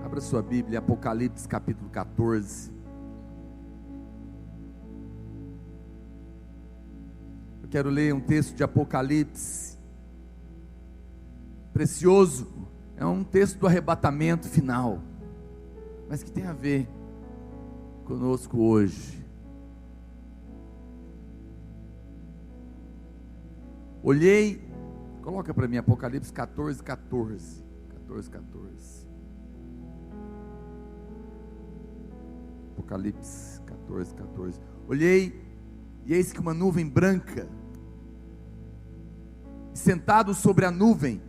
Abra sua Bíblia, Apocalipse capítulo 14. Eu quero ler um texto de Apocalipse, precioso. É um texto do arrebatamento final, mas que tem a ver conosco hoje. Olhei, coloca para mim Apocalipse 14, 14. 14, 14. Apocalipse 14, 14. Olhei, e eis que uma nuvem branca, e sentado sobre a nuvem,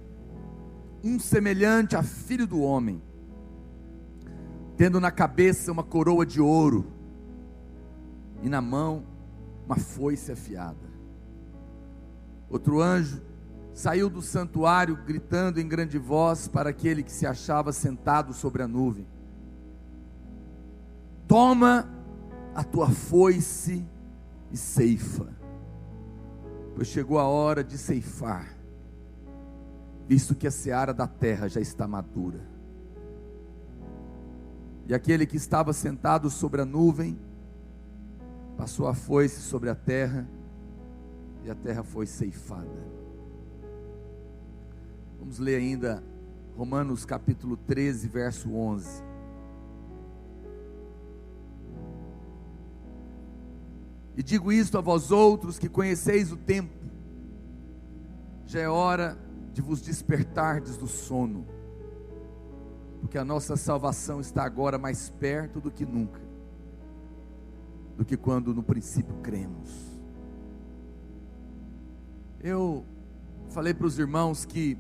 um semelhante a filho do homem, tendo na cabeça uma coroa de ouro, e na mão uma foice afiada. Outro anjo saiu do santuário, gritando em grande voz para aquele que se achava sentado sobre a nuvem: toma a tua foice e ceifa, pois chegou a hora de ceifar, visto que a seara da terra já está madura. E aquele que estava sentado sobre a nuvem passou a foice sobre a terra, e a terra foi ceifada. Vamos ler ainda Romanos capítulo 13, verso 11. E digo isto a vós outros que conheceis o tempo, já é hora de vos despertardes do sono, porque a nossa salvação está agora mais perto do que nunca, do que quando no princípio cremos. Eu falei para os irmãos que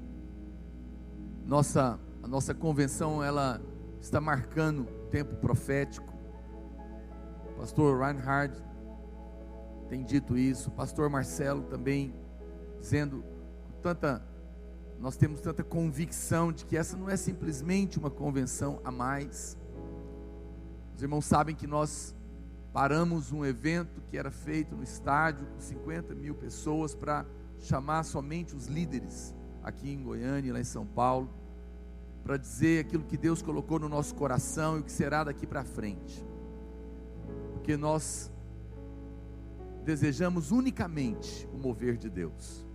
a nossa convenção, ela está marcando tempo profético. O pastor Reinhard tem dito isso, o pastor Marcelo também, dizendo, nós temos tanta convicção de que essa não é simplesmente uma convenção a mais. Os irmãos sabem que nós paramos um evento que era feito no estádio com 50 mil pessoas para chamar somente os líderes aqui em Goiânia e lá em São Paulo, para dizer aquilo que Deus colocou no nosso coração e o que será daqui para frente, porque nós desejamos unicamente o mover de Deus,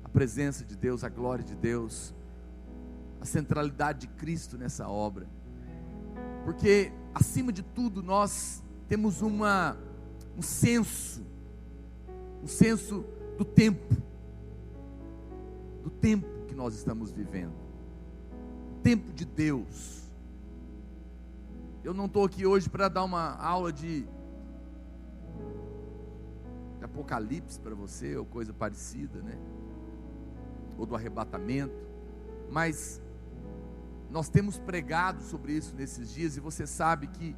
a presença de Deus, a glória de Deus, a centralidade de Cristo nessa obra, porque acima de tudo nós temos um senso do tempo que nós estamos vivendo, o tempo de Deus. Eu não estou aqui hoje para dar uma aula de Apocalipse para você, ou coisa parecida, né? Ou do arrebatamento, mas nós temos pregado sobre isso nesses dias, e você sabe que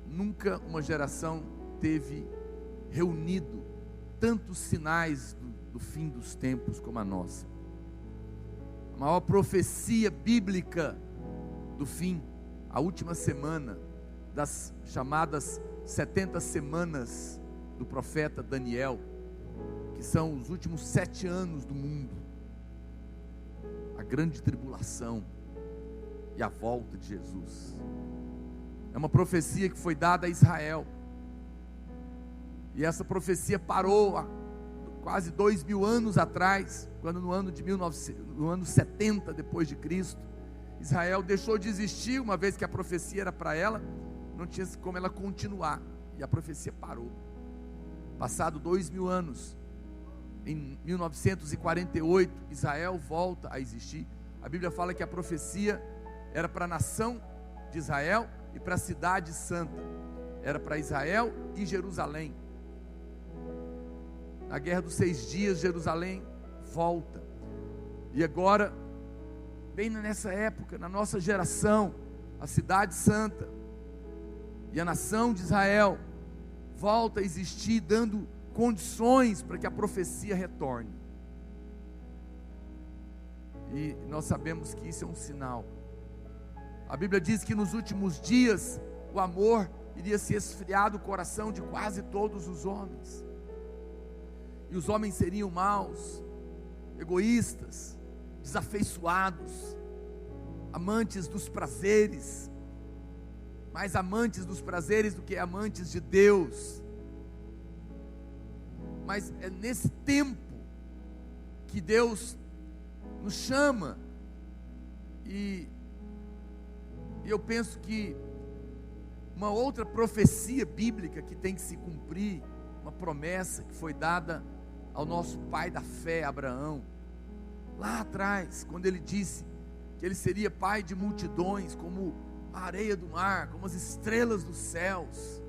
nunca uma geração teve reunido tantos sinais do fim dos tempos como a nossa. A maior profecia bíblica do fim, a última semana das chamadas 70 semanas do profeta Daniel, que são os últimos 7 anos do mundo, a grande tribulação e a volta de Jesus. É uma profecia que foi dada a Israel, e essa profecia parou há quase 2000 anos atrás, quando no ano 70 depois de Cristo, Israel deixou de existir, uma vez que a profecia era para ela, não tinha como ela continuar, e a profecia parou. Passado 2000 anos, em 1948, Israel volta a existir. A Bíblia fala que a profecia era para a nação de Israel e para a cidade santa, era para Israel e Jerusalém. Na guerra dos 6 dias, Jerusalém volta, e agora, bem nessa época, na nossa geração, a cidade santa e a nação de Israel volta a existir, dando condições para que a profecia retorne. E nós sabemos que isso é um sinal. A Bíblia diz que nos últimos dias o amor iria se esfriar do coração de quase todos os homens, e os homens seriam maus, egoístas, desafeiçoados, amantes dos prazeres, mais amantes dos prazeres do que amantes de Deus. Mas é nesse tempo que Deus nos chama, e eu penso que uma outra profecia bíblica que tem que se cumprir, uma promessa que foi dada ao nosso pai da fé, Abraão, lá atrás, quando ele disse que ele seria pai de multidões, como a areia do mar, como as estrelas dos céus.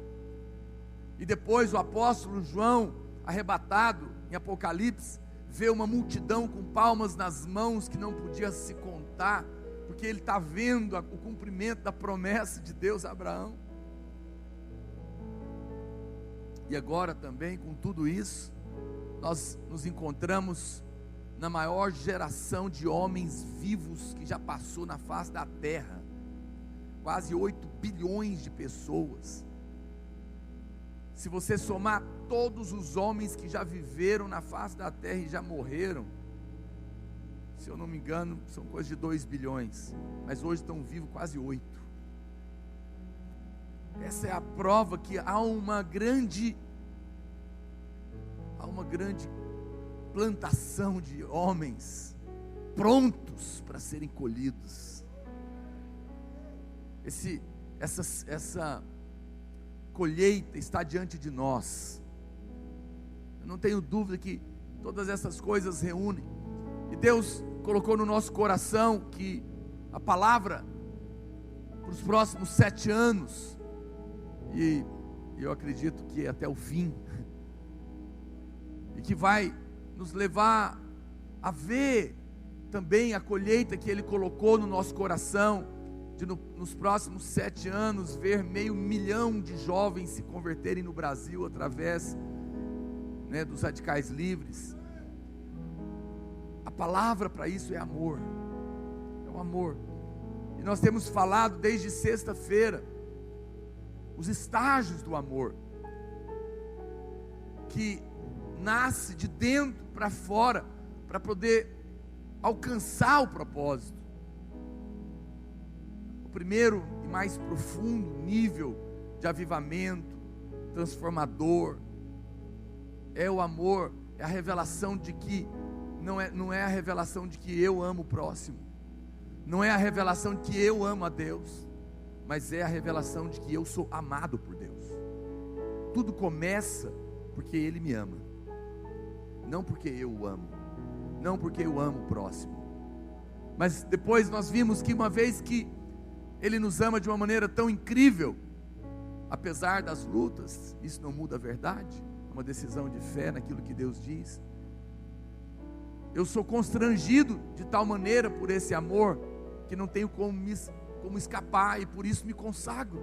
E depois o apóstolo João, arrebatado em Apocalipse, vê uma multidão com palmas nas mãos que não podia se contar, porque ele está vendo o cumprimento da promessa de Deus a Abraão. E agora também, com tudo isso, nós nos encontramos na maior geração de homens vivos que já passou na face da terra, quase 8 bilhões de pessoas. Se você somar todos os homens que já viveram na face da terra e já morreram, se eu não me engano, são coisa de 2 bilhões, mas hoje estão vivos quase 8. Essa é a prova que há uma grande plantação de homens prontos para serem colhidos. Essa colheita está diante de nós. Eu não tenho dúvida que todas essas coisas reúnem, e Deus colocou no nosso coração que a palavra para os próximos 7 anos, e eu acredito que até o fim, e que vai nos levar a ver também a colheita que Ele colocou no nosso coração, de nos próximos 7 anos, ver 500 mil de jovens se converterem no Brasil, através dos radicais livres. A palavra para isso é amor, é o amor, e nós temos falado desde sexta-feira, os estágios do amor, que nasce de dentro para fora, para poder alcançar o propósito. O primeiro e mais profundo nível de avivamento transformador é o amor, é a revelação de que não é a revelação de que eu amo o próximo, não é a revelação de que eu amo a Deus, mas é a revelação de que eu sou amado por Deus. Tudo começa porque Ele me ama, não porque eu o amo, não porque eu amo o próximo. Mas depois nós vimos que uma vez que Ele nos ama de uma maneira tão incrível, apesar das lutas, isso não muda a verdade, é uma decisão de fé naquilo que Deus diz. Eu sou constrangido de tal maneira por esse amor, que não tenho como escapar, e por isso me consagro.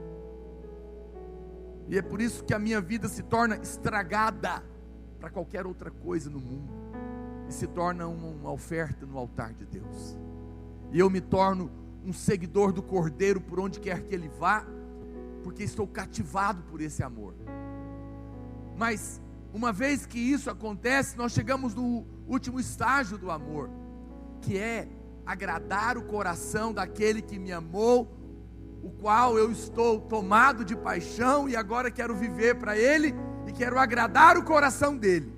E é por isso que a minha vida se torna estragada para qualquer outra coisa no mundo, e se torna uma oferta no altar de Deus. E eu me torno um seguidor do Cordeiro por onde quer que Ele vá, porque estou cativado por esse amor. Mas uma vez que isso acontece, nós chegamos no último estágio do amor, que é agradar o coração daquele que me amou, o qual eu estou tomado de paixão, e agora quero viver para Ele, e quero agradar o coração dEle.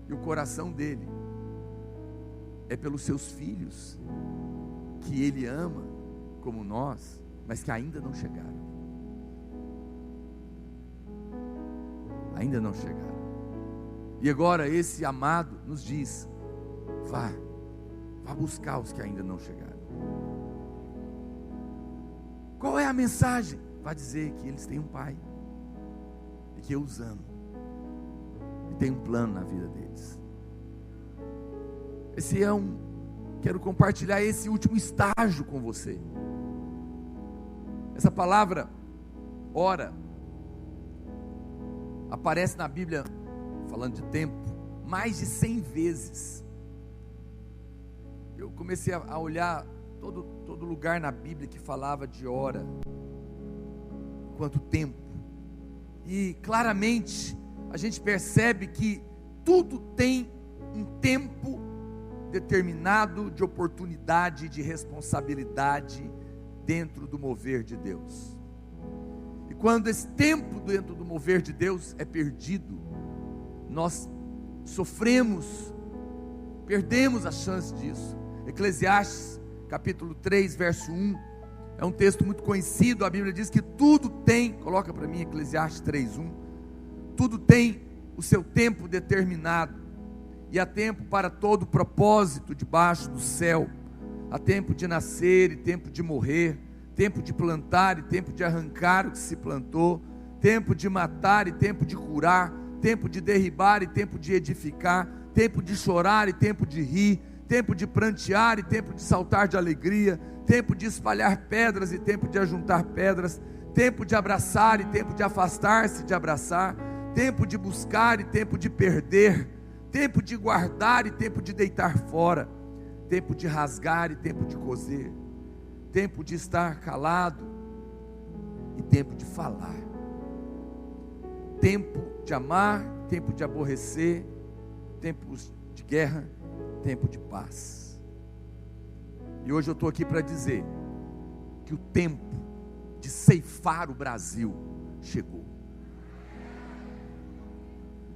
E o coração dEle é pelos seus filhos, que Ele ama como nós, mas que ainda não chegaram. Ainda não chegaram. E agora esse amado nos diz: vá buscar os que ainda não chegaram. Qual é a mensagem? Vá dizer que eles têm um pai, e que eu os amo, e tem um plano na vida deles. Quero compartilhar esse último estágio com você. Essa palavra, ora, aparece na Bíblia, falando de tempo, mais de 100 vezes. Eu comecei a olhar todo lugar na Bíblia que falava de hora, quanto tempo, e claramente a gente percebe que tudo tem um tempo determinado de oportunidade e de responsabilidade dentro do mover de Deus. E quando esse tempo dentro do mover de Deus é perdido, nós sofremos, perdemos a chance disso. Eclesiastes capítulo 3, verso 1, é um texto muito conhecido. A Bíblia diz que tudo tem, coloca para mim Eclesiastes 3:1, tudo tem o seu tempo determinado, e há tempo para todo propósito debaixo do céu. Há tempo de nascer e tempo de morrer, tempo de plantar e tempo de arrancar o que se plantou, tempo de matar e tempo de curar, tempo de derribar e tempo de edificar, tempo de chorar e tempo de rir, tempo de prantear e tempo de saltar de alegria, tempo de espalhar pedras e tempo de ajuntar pedras, tempo de abraçar e tempo de afastar-se de abraçar, tempo de buscar e tempo de perder, tempo de guardar e tempo de deitar fora, tempo de rasgar e tempo de coser, tempo de estar calado e tempo de falar, tempo de amar, tempo de aborrecer, tempos de guerra, tempo de paz. E hoje eu estou aqui para dizer que o tempo de ceifar o Brasil chegou.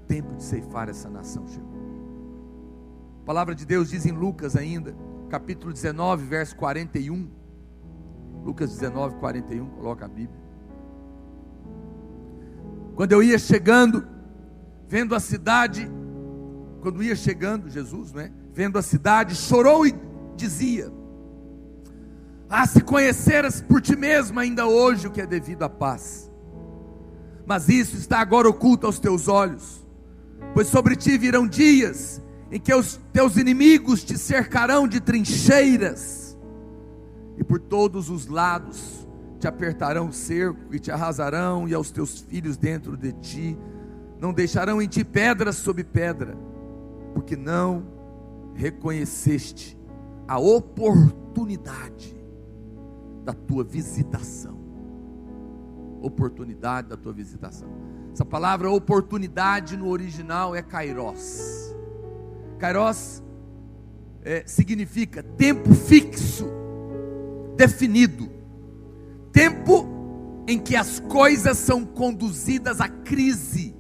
O tempo de ceifar essa nação chegou. A palavra de Deus diz em Lucas ainda, capítulo 19, verso 41. Lucas 19, 41, coloca a Bíblia. Quando eu ia chegando, vendo a cidade, quando ia chegando, Jesus, não é? Vendo a cidade, chorou e dizia: se conheceras por ti mesmo ainda hoje o que é devido à paz, mas isso está agora oculto aos teus olhos, pois sobre ti virão dias em que os teus inimigos te cercarão de trincheiras, e por todos os lados te apertarão o cerco, e te arrasarão, e aos teus filhos dentro de ti, não deixarão em ti pedra sobre pedra, porque não reconheceste a oportunidade da tua visitação. Oportunidade da tua visitação. Essa palavra oportunidade no original é kairos. Kairos significa tempo fixo, definido, tempo em que as coisas são conduzidas à crise,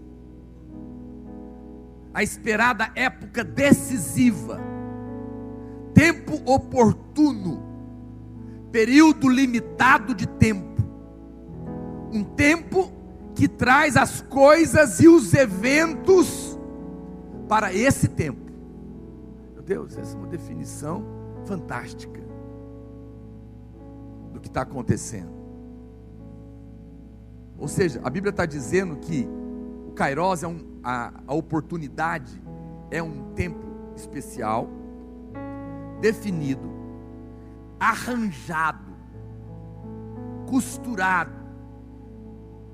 a esperada época decisiva, tempo oportuno, período limitado de tempo, um tempo que traz as coisas e os eventos para esse tempo. Meu Deus, essa é uma definição fantástica do que está acontecendo. Ou seja, a Bíblia está dizendo que o kairos é a oportunidade, é um tempo especial, definido, arranjado, costurado,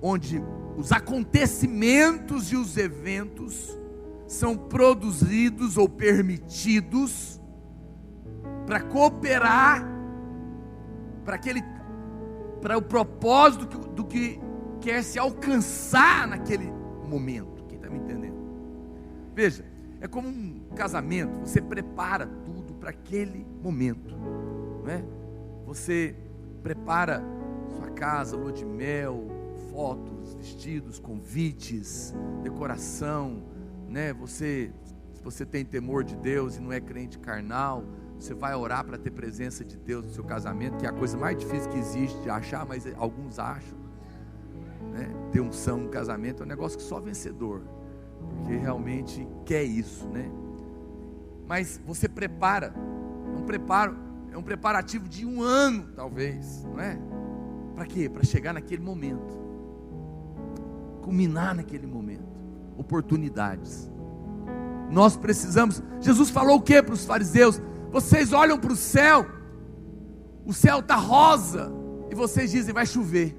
onde os acontecimentos e os eventos são produzidos ou permitidos para cooperar para o propósito do que quer se alcançar naquele momento. Quem está me entendendo? Veja, é como um casamento, você prepara tudo para aquele momento, não é? Você prepara sua casa, lua de mel, fotos, vestidos, convites, decoração, né? Se você tem temor de Deus e não é crente carnal, você vai orar para ter presença de Deus no seu casamento, que é a coisa mais difícil que existe de achar, mas alguns acham, né? Ter unção no casamento é um negócio que só vencedor, porque realmente quer isso, né? Mas você prepara, é um preparativo de um ano, talvez, não é? Para quê? Para chegar naquele momento, culminar naquele momento, oportunidades. Nós precisamos. Jesus falou o que para os fariseus? Vocês olham para o céu está rosa, e vocês dizem vai chover,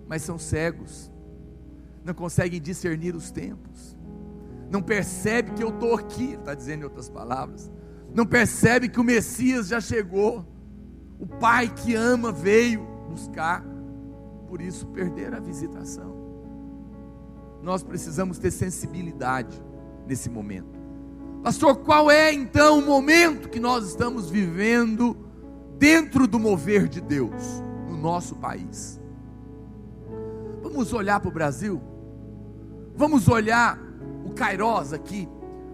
mas são cegos, não conseguem discernir os tempos, não percebe que eu estou aqui, está dizendo em outras palavras, não percebe que o Messias já chegou, o Pai que ama veio buscar, por isso perderam a visitação. Nós precisamos ter sensibilidade nesse momento. Pastor, qual é então o momento que nós estamos vivendo dentro do mover de Deus no nosso país? Vamos olhar para o Brasil? Vamos olhar o Kairos aqui?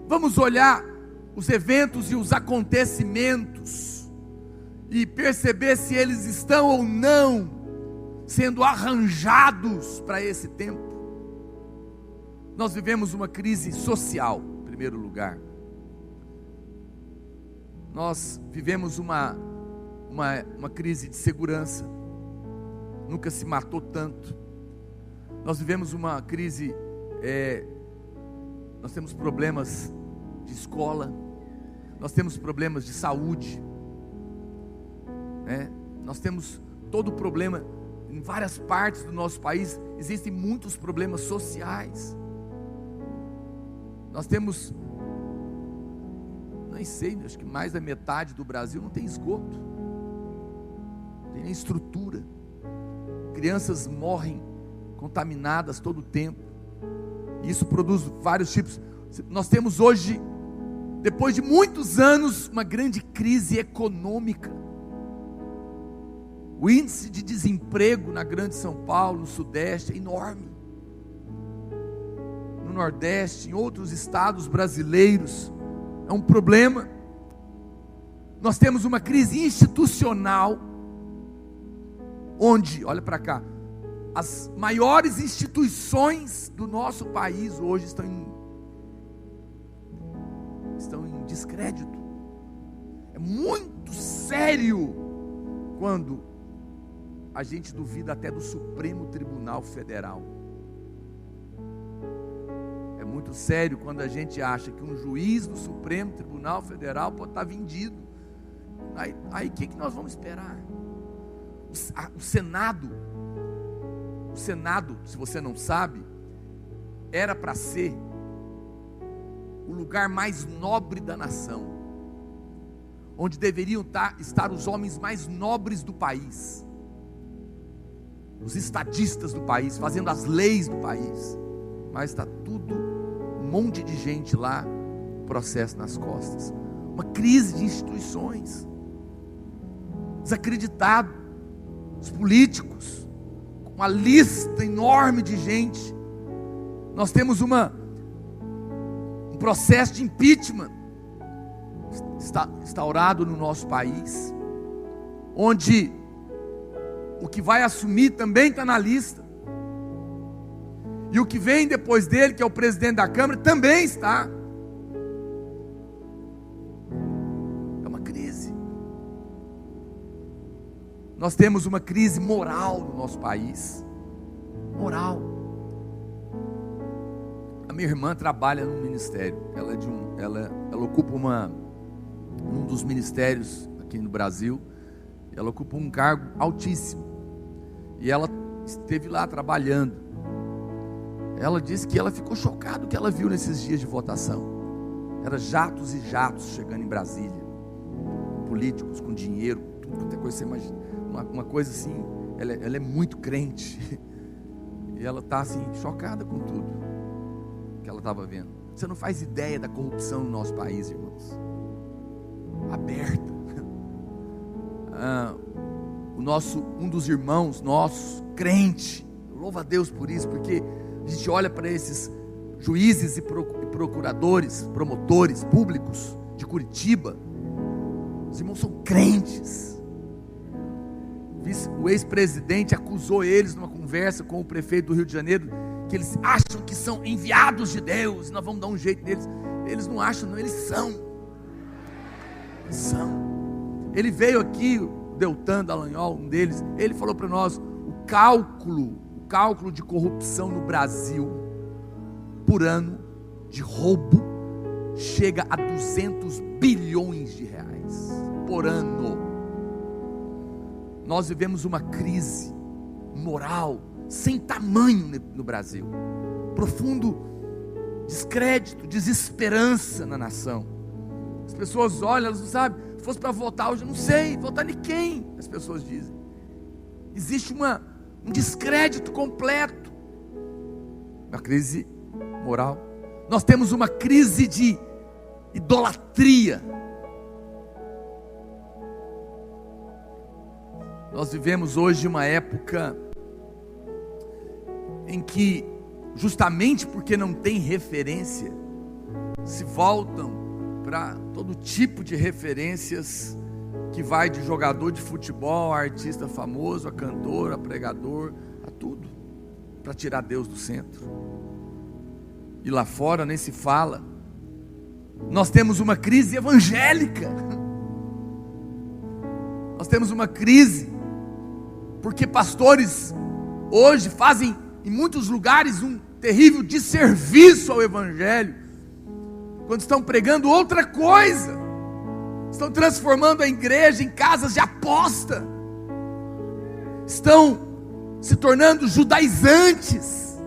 Vamos olhar os eventos e os acontecimentos e perceber se eles estão ou não sendo arranjados para esse tempo? Nós vivemos uma crise social, em primeiro lugar. Nós vivemos uma crise de segurança. Nunca se matou tanto. Nós vivemos uma crise, nós temos problemas de escola, nós temos problemas de saúde, nós temos todo o problema, em várias partes do nosso país, existem muitos problemas sociais. Nós temos, nem sei, acho que mais da metade do Brasil não tem esgoto, não tem nem estrutura. Crianças morrem contaminadas todo o tempo. E isso produz vários tipos. Nós temos hoje, depois de muitos anos, uma grande crise econômica. O índice de desemprego na Grande São Paulo, no Sudeste, é enorme. No Nordeste, em outros estados brasileiros, é um problema. Nós temos uma crise institucional, onde, olha para cá, as maiores instituições do nosso país hoje estão em descrédito. É muito sério quando a gente duvida até do Supremo Tribunal Federal. É muito sério quando a gente acha que um juiz do Supremo Tribunal Federal pode estar vendido. Aí o que nós vamos esperar? O Senado, se você não sabe, era para ser o lugar mais nobre da nação, onde deveriam estar os homens mais nobres do país, os estadistas do país, fazendo as leis do país. Mas está tudo, um monte de gente lá, processo nas costas, uma crise de instituições, desacreditado, os políticos, uma lista enorme de gente. Nós temos um processo de impeachment instaurado no nosso país, onde o que vai assumir também está na lista, e o que vem depois dele, que é o presidente da Câmara, também está. É uma crise. Nós temos uma crise moral no nosso país. Moral. A minha irmã trabalha num ministério. Ela ocupa um dos ministérios aqui no Brasil. Ela ocupa um cargo altíssimo. E ela esteve lá trabalhando. Ela disse que ela ficou chocada com o que ela viu nesses dias de votação. Era jatos e jatos chegando em Brasília, políticos com dinheiro, tudo quanto é coisa que você imagina. Uma coisa assim, ela é muito crente, e ela está assim, chocada com tudo que ela estava vendo. Você não faz ideia da corrupção no nosso país, irmãos, aberta. Um dos irmãos nossos, crente, louva a Deus por isso, porque a gente olha para esses juízes e procuradores, promotores públicos de Curitiba, os irmãos são crentes. O ex-presidente acusou eles numa conversa com o prefeito do Rio de Janeiro, que eles acham que são enviados de Deus, nós vamos dar um jeito neles. Eles não acham, não, eles são. Eles são. Ele veio aqui, o Deltan Dallagnol, um deles, ele falou para nós, o cálculo de corrupção no Brasil, por ano, de roubo, chega a 200 bilhões de reais, por ano. Nós vivemos uma crise moral, sem tamanho no Brasil, profundo descrédito, desesperança na nação. As pessoas olham, elas não sabem, se fosse para votar hoje, eu não sei, votar em quem? As pessoas dizem. Existe um descrédito completo, uma crise moral. Nós temos uma crise de idolatria. Nós vivemos hoje uma época em que, justamente porque não tem referência, se voltam para todo tipo de referências, que vai de jogador de futebol, a artista famoso, a cantor, a pregador, a tudo, para tirar Deus do centro. E lá fora nem se fala. Nós temos uma crise evangélica. Nós temos uma crise porque pastores hoje fazem em muitos lugares um terrível desserviço ao evangelho, quando estão pregando outra coisa. Estão transformando a igreja em casas de aposta, estão se tornando judaizantes,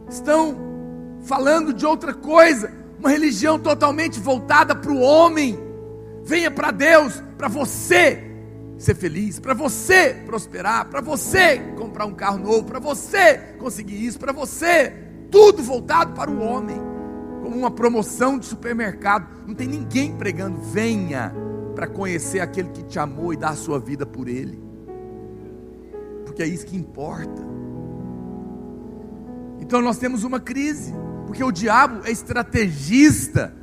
estão falando de outra coisa, uma religião totalmente voltada para o homem. Venha para Deus, para você ser feliz, para você prosperar, para você comprar um carro novo, para você conseguir isso, para você, tudo voltado para o homem, como uma promoção de supermercado. Não tem ninguém pregando: venha para conhecer aquele que te amou e dá a sua vida por ele, porque é isso que importa. Então nós temos uma crise, porque o diabo é estrategista.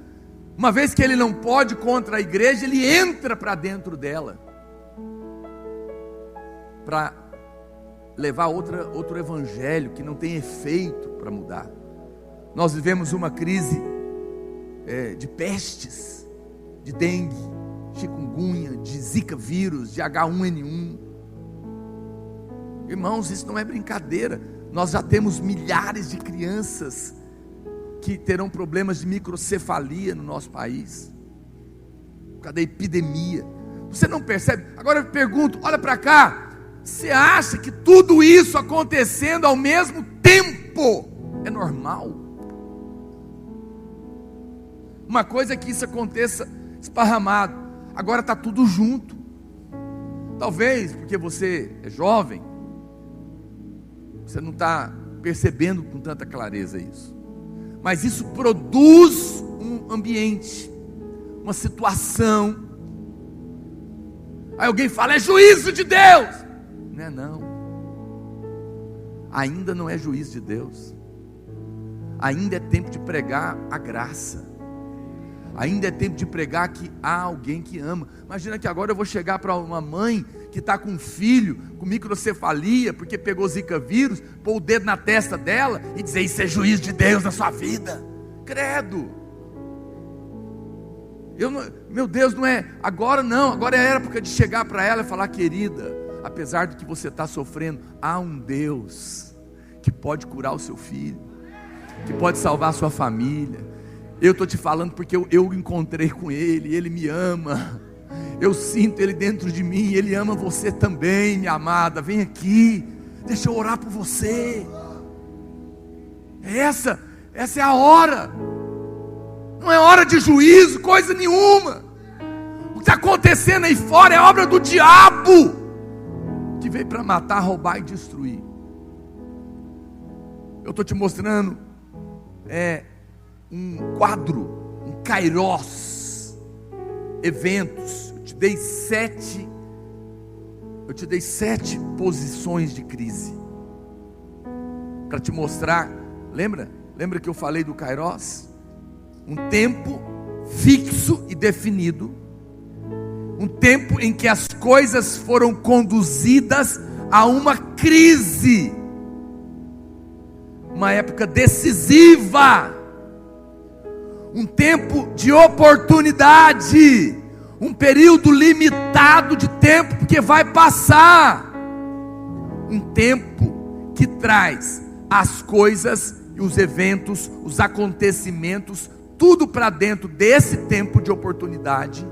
Uma vez que ele não pode contra a igreja, ele entra para dentro dela, para levar outro evangelho que não tem efeito para mudar. Nós vivemos uma crise de pestes, de dengue, chikungunya, de zika vírus, de H1N1. Irmãos, isso não é brincadeira. Nós já temos milhares de crianças que terão problemas de microcefalia no nosso país, por causa da epidemia. Você não percebe? Agora eu pergunto, olha para cá. Você acha que tudo isso acontecendo ao mesmo tempo é normal? Uma coisa é que isso aconteça esparramado, agora está tudo junto. Talvez porque você é jovem, você não está percebendo com tanta clareza isso, mas isso produz um ambiente, uma situação. Aí alguém fala: é juízo de Deus. Não é não, ainda não é juízo de Deus, ainda é tempo de pregar a graça, ainda é tempo de pregar que há alguém que ama. Imagina que agora eu vou chegar para uma mãe que está com um filho com microcefalia, porque pegou zika vírus, pôr o dedo na testa dela e dizer: isso é juízo de Deus na sua vida. Credo, meu Deus, não é agora não, agora é a época de chegar para ela e falar: querida, apesar do que você está sofrendo, há um Deus que pode curar o seu filho, que pode salvar a sua família. Eu estou te falando porque eu encontrei com Ele, Ele me ama, eu sinto Ele dentro de mim, Ele ama você também, minha amada. Vem aqui, deixa eu orar por você. Essa é a hora, não é hora de juízo, coisa nenhuma. O que está acontecendo aí fora é obra do diabo, que veio para matar, roubar e destruir. Eu estou te mostrando um quadro, um Kairos, eventos. Eu te dei sete posições de crise para te mostrar. Lembra que eu falei do Kairos? Um tempo fixo e definido, um tempo em que as coisas foram conduzidas a uma crise, uma época decisiva, um tempo de oportunidade, um período limitado de tempo, porque vai passar, um tempo que traz as coisas e os eventos, os acontecimentos, tudo para dentro desse tempo de oportunidade,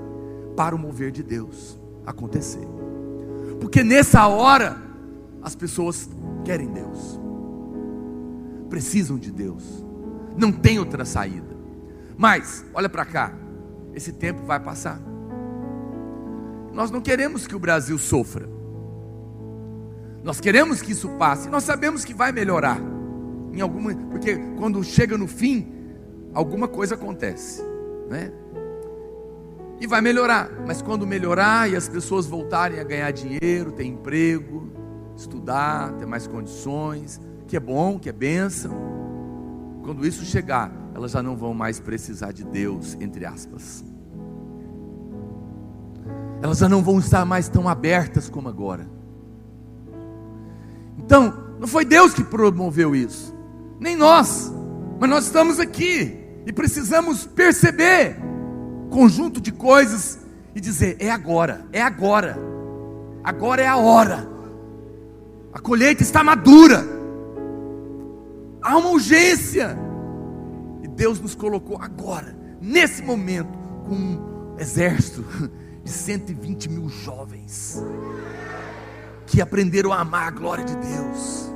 para o mover de Deus acontecer. Porque nessa hora as pessoas querem Deus, precisam de Deus, não tem outra saída. Mas olha para cá, esse tempo vai passar. Nós não queremos que o Brasil sofra, nós queremos que isso passe. Nós sabemos que vai melhorar porque quando chega no fim, alguma coisa acontece, né? E vai melhorar, mas quando melhorar e as pessoas voltarem a ganhar dinheiro, ter emprego, estudar, ter mais condições, que é bom, que é bênção, quando isso chegar, elas já não vão mais precisar de Deus, entre aspas. Elas já não vão estar mais tão abertas como agora. Então, não foi Deus que promoveu isso, nem nós, mas nós estamos aqui e precisamos perceber conjunto de coisas e dizer: é agora, agora é a hora, a colheita está madura, há uma urgência, e Deus nos colocou agora, nesse momento, com um exército de 120 mil jovens, que aprenderam a amar a glória de Deus,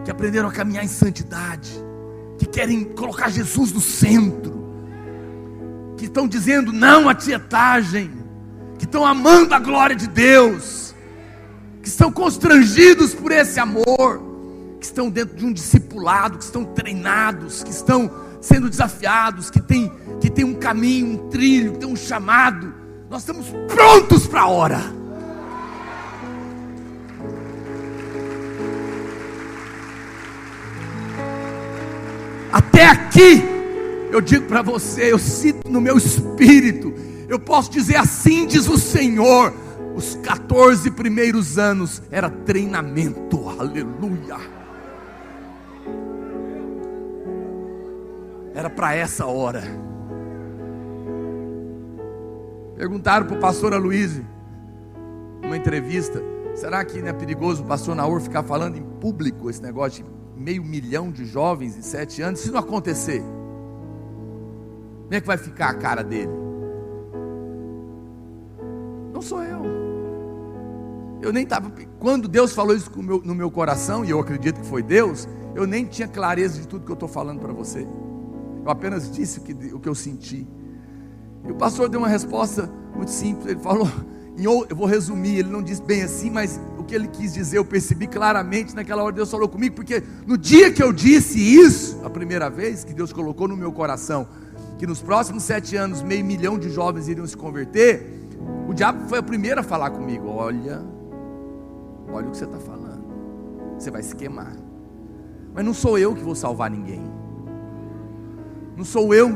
que aprenderam a caminhar em santidade, que querem colocar Jesus no centro, que estão dizendo não à tietagem, que estão amando a glória de Deus, que estão constrangidos por esse amor, que estão dentro de um discipulado, que estão treinados, que estão sendo desafiados, que tem um caminho, um trilho, que tem um chamado. Nós estamos prontos para a hora. Até aqui, eu digo para você, eu sinto no meu espírito, eu posso dizer assim diz o Senhor, os 14 primeiros anos era treinamento, aleluia, era para essa hora. Perguntaram para o pastor Aloysio, numa entrevista, será que não é perigoso o pastor Naor ficar falando em público esse negócio de 500 mil de jovens em 7 anos, se não acontecer, como é que vai ficar a cara dele? Não sou eu nem estava, quando Deus falou isso no meu coração, e eu acredito que foi Deus, eu nem tinha clareza de tudo que eu estou falando para você, eu apenas disse o que eu senti, e o pastor deu uma resposta muito simples, ele falou, eu vou resumir, ele não disse bem assim, mas o que ele quis dizer, eu percebi claramente naquela hora. Deus falou comigo, porque no dia que eu disse isso, a primeira vez que Deus colocou no meu coração, que nos próximos 7 anos, 500 mil de jovens iriam se converter, o diabo foi o primeiro a falar comigo, olha o que você está falando, você vai se queimar, mas não sou eu que vou salvar ninguém, não sou eu,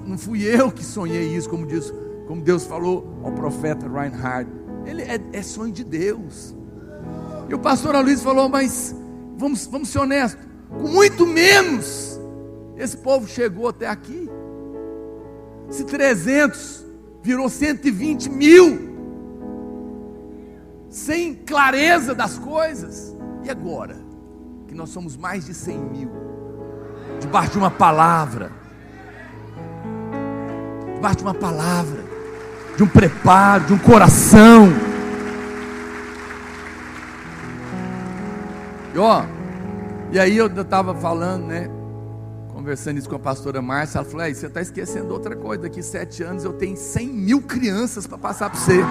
não fui eu que sonhei isso, como Deus falou ao profeta Reinhard, ele é sonho de Deus. E o pastor Aloysio falou, mas vamos ser honestos, com muito menos esse povo chegou até aqui. Se 300 virou 120 mil, sem clareza das coisas. E agora que nós somos mais de 100 mil, debaixo de uma palavra, de um preparo, de um coração. E aí eu estava falando, né, conversando isso com a pastora Márcia, ela falou, você está esquecendo outra coisa, daqui 7 anos eu tenho 100 mil crianças para passar para você.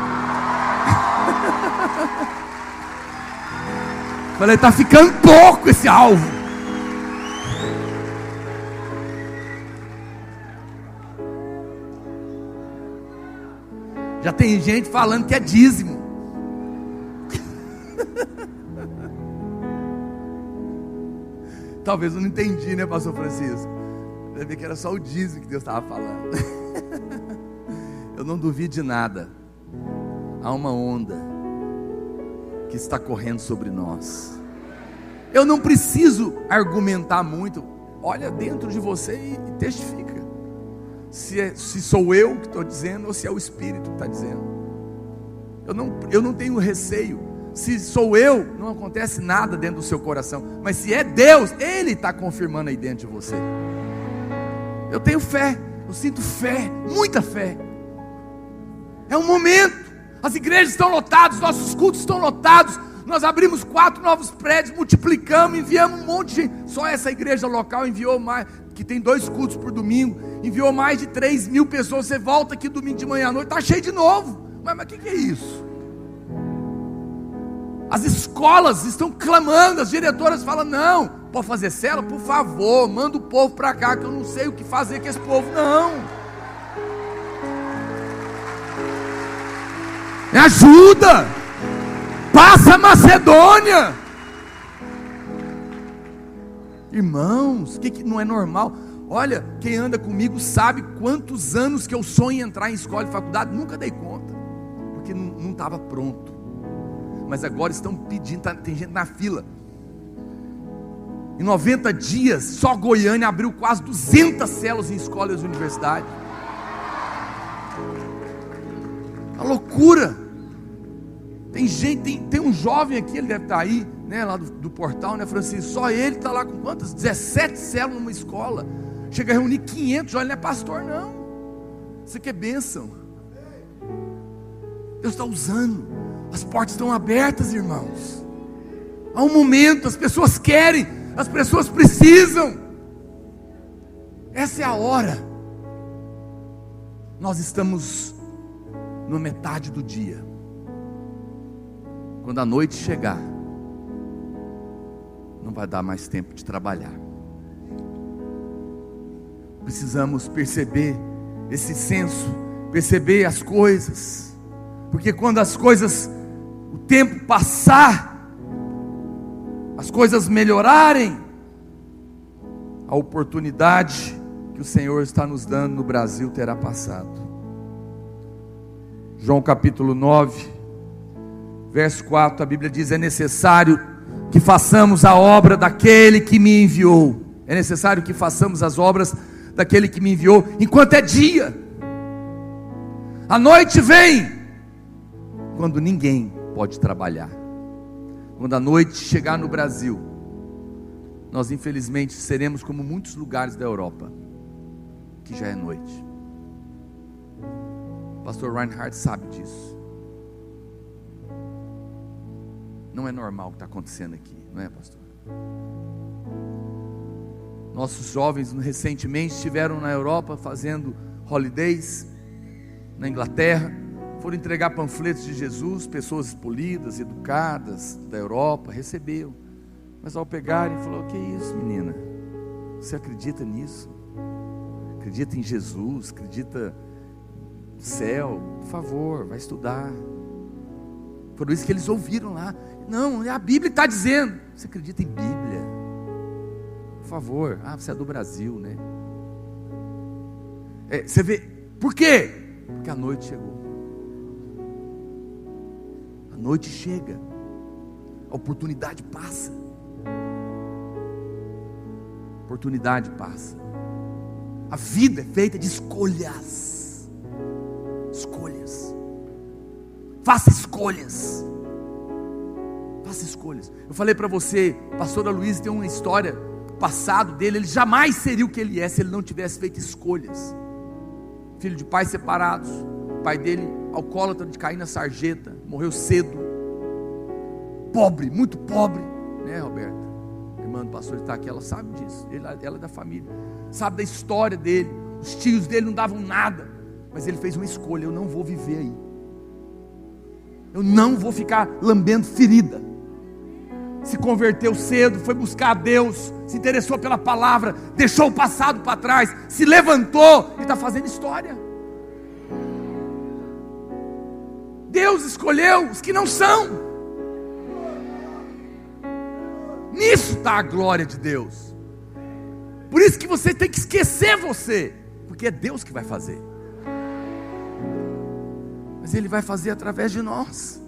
Falei, está ficando pouco esse alvo. Já tem gente falando que é dízimo. Talvez eu não entendi, né, pastor Francisco? Deve ver que era só o dízimo que Deus estava falando. Eu não duvido de nada. Há uma onda que está correndo sobre nós. Eu não preciso argumentar muito. Olha dentro de você e testifica. Se sou eu que estou dizendo ou se é o Espírito que está dizendo. Eu não tenho receio. Se sou eu, não acontece nada dentro do seu coração. Mas se é Deus, Ele está confirmando aí dentro de você. Eu tenho fé, eu sinto fé, muita fé. É um momento. As igrejas estão lotadas, nossos cultos estão lotados. Nós abrimos 4 novos prédios, multiplicamos, enviamos um monte de gente. Só essa igreja local enviou mais, que tem 2 cultos por domingo, enviou mais de 3 mil pessoas. Você volta aqui domingo de manhã à noite, está cheio de novo. Mas o que é isso? As escolas estão clamando, as diretoras falam: não, pode fazer célula? Por favor, manda o povo para cá, que eu não sei o que fazer com esse povo. Não, me ajuda, passa a Macedônia. Irmãos, que não é normal? Olha, quem anda comigo sabe quantos anos que eu sonho em entrar em escola e faculdade, nunca dei conta, porque não estava pronto. Mas agora estão pedindo, tem gente na fila. Em 90 dias, só Goiânia abriu quase 200 células em escolas e universidades. A loucura. Tem gente, tem um jovem aqui, ele deve estar aí, né, lá do portal, né, Francisco? Só ele está lá com quantas? 17 células numa escola. Chega a reunir 500, olha, não é pastor não. Isso aqui é bênção. Deus está usando. As portas estão abertas, irmãos. Há um momento, as pessoas querem, as pessoas precisam. Essa é a hora. Nós estamos na metade do dia. Quando a noite chegar, não vai dar mais tempo de trabalhar. Precisamos perceber esse senso, perceber as coisas, porque quando as coisas, o tempo passar, as coisas melhorarem, a oportunidade que o Senhor está nos dando no Brasil terá passado. João capítulo 9, verso 4, a Bíblia diz: é necessário que façamos a obra daquele que me enviou. É necessário que façamos as obras daquele que me enviou, enquanto é dia. A noite vem quando ninguém pode trabalhar. Quando a noite chegar no Brasil, nós infelizmente seremos como muitos lugares da Europa, que já é noite. O pastor Reinhard sabe disso. Não é normal o que está acontecendo aqui, não é, pastor? Nossos jovens recentemente estiveram na Europa fazendo holidays, na Inglaterra, foram entregar panfletos de Jesus, pessoas polidas, educadas da Europa, receberam, mas ao pegarem, falou: que isso, menina? Você acredita nisso? Acredita em Jesus? Acredita no céu? Por favor, vai estudar. Por isso que eles ouviram lá. Não, a Bíblia está dizendo. Você acredita em Bíblia? Por favor. Você é do Brasil, né? Você vê, por quê? Porque a noite chegou. A noite chega, a oportunidade passa. A oportunidade passa. A vida é feita de escolhas. Escolhas. Faça escolhas. Faça escolhas. Eu falei para você, pastor Luiz tem uma história, passado dele, ele jamais seria o que ele é se ele não tivesse feito escolhas. Filho de pais separados, o pai dele alcoólatra de cair na sarjeta, morreu cedo, pobre, muito pobre, né, Roberta? A irmã do pastor está aqui, ela sabe disso, ela é da família, sabe da história dele. Os tios dele não davam nada, mas ele fez uma escolha: eu não vou viver aí, eu não vou ficar lambendo ferida. Se converteu cedo, foi buscar a Deus, se interessou pela palavra, deixou o passado para trás, se levantou e está fazendo história. Deus escolheu os que não são. Nisso está a glória de Deus. Por isso que você tem que esquecer você, porque é Deus que vai fazer. Mas Ele vai fazer através de nós.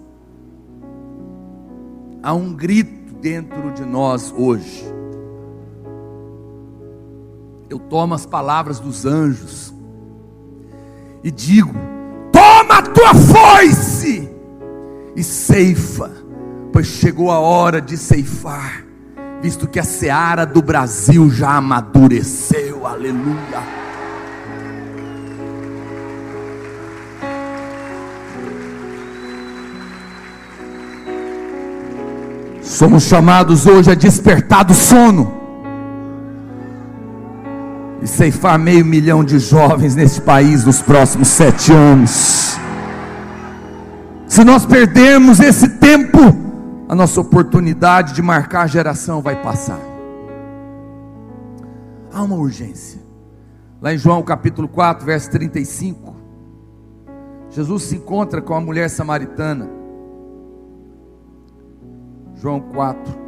Há um grito dentro de nós hoje. Eu tomo as palavras dos anjos e digo: toma a tua foice e ceifa, pois chegou a hora de ceifar, visto que a seara do Brasil já amadureceu. Aleluia. Somos chamados hoje a despertar do sono e ceifar 500 mil de jovens nesse país nos próximos 7 anos. Se nós perdermos esse tempo, a nossa oportunidade de marcar a geração vai passar. Há uma urgência. Lá em João capítulo 4, verso 35, Jesus se encontra com a mulher samaritana. João 4,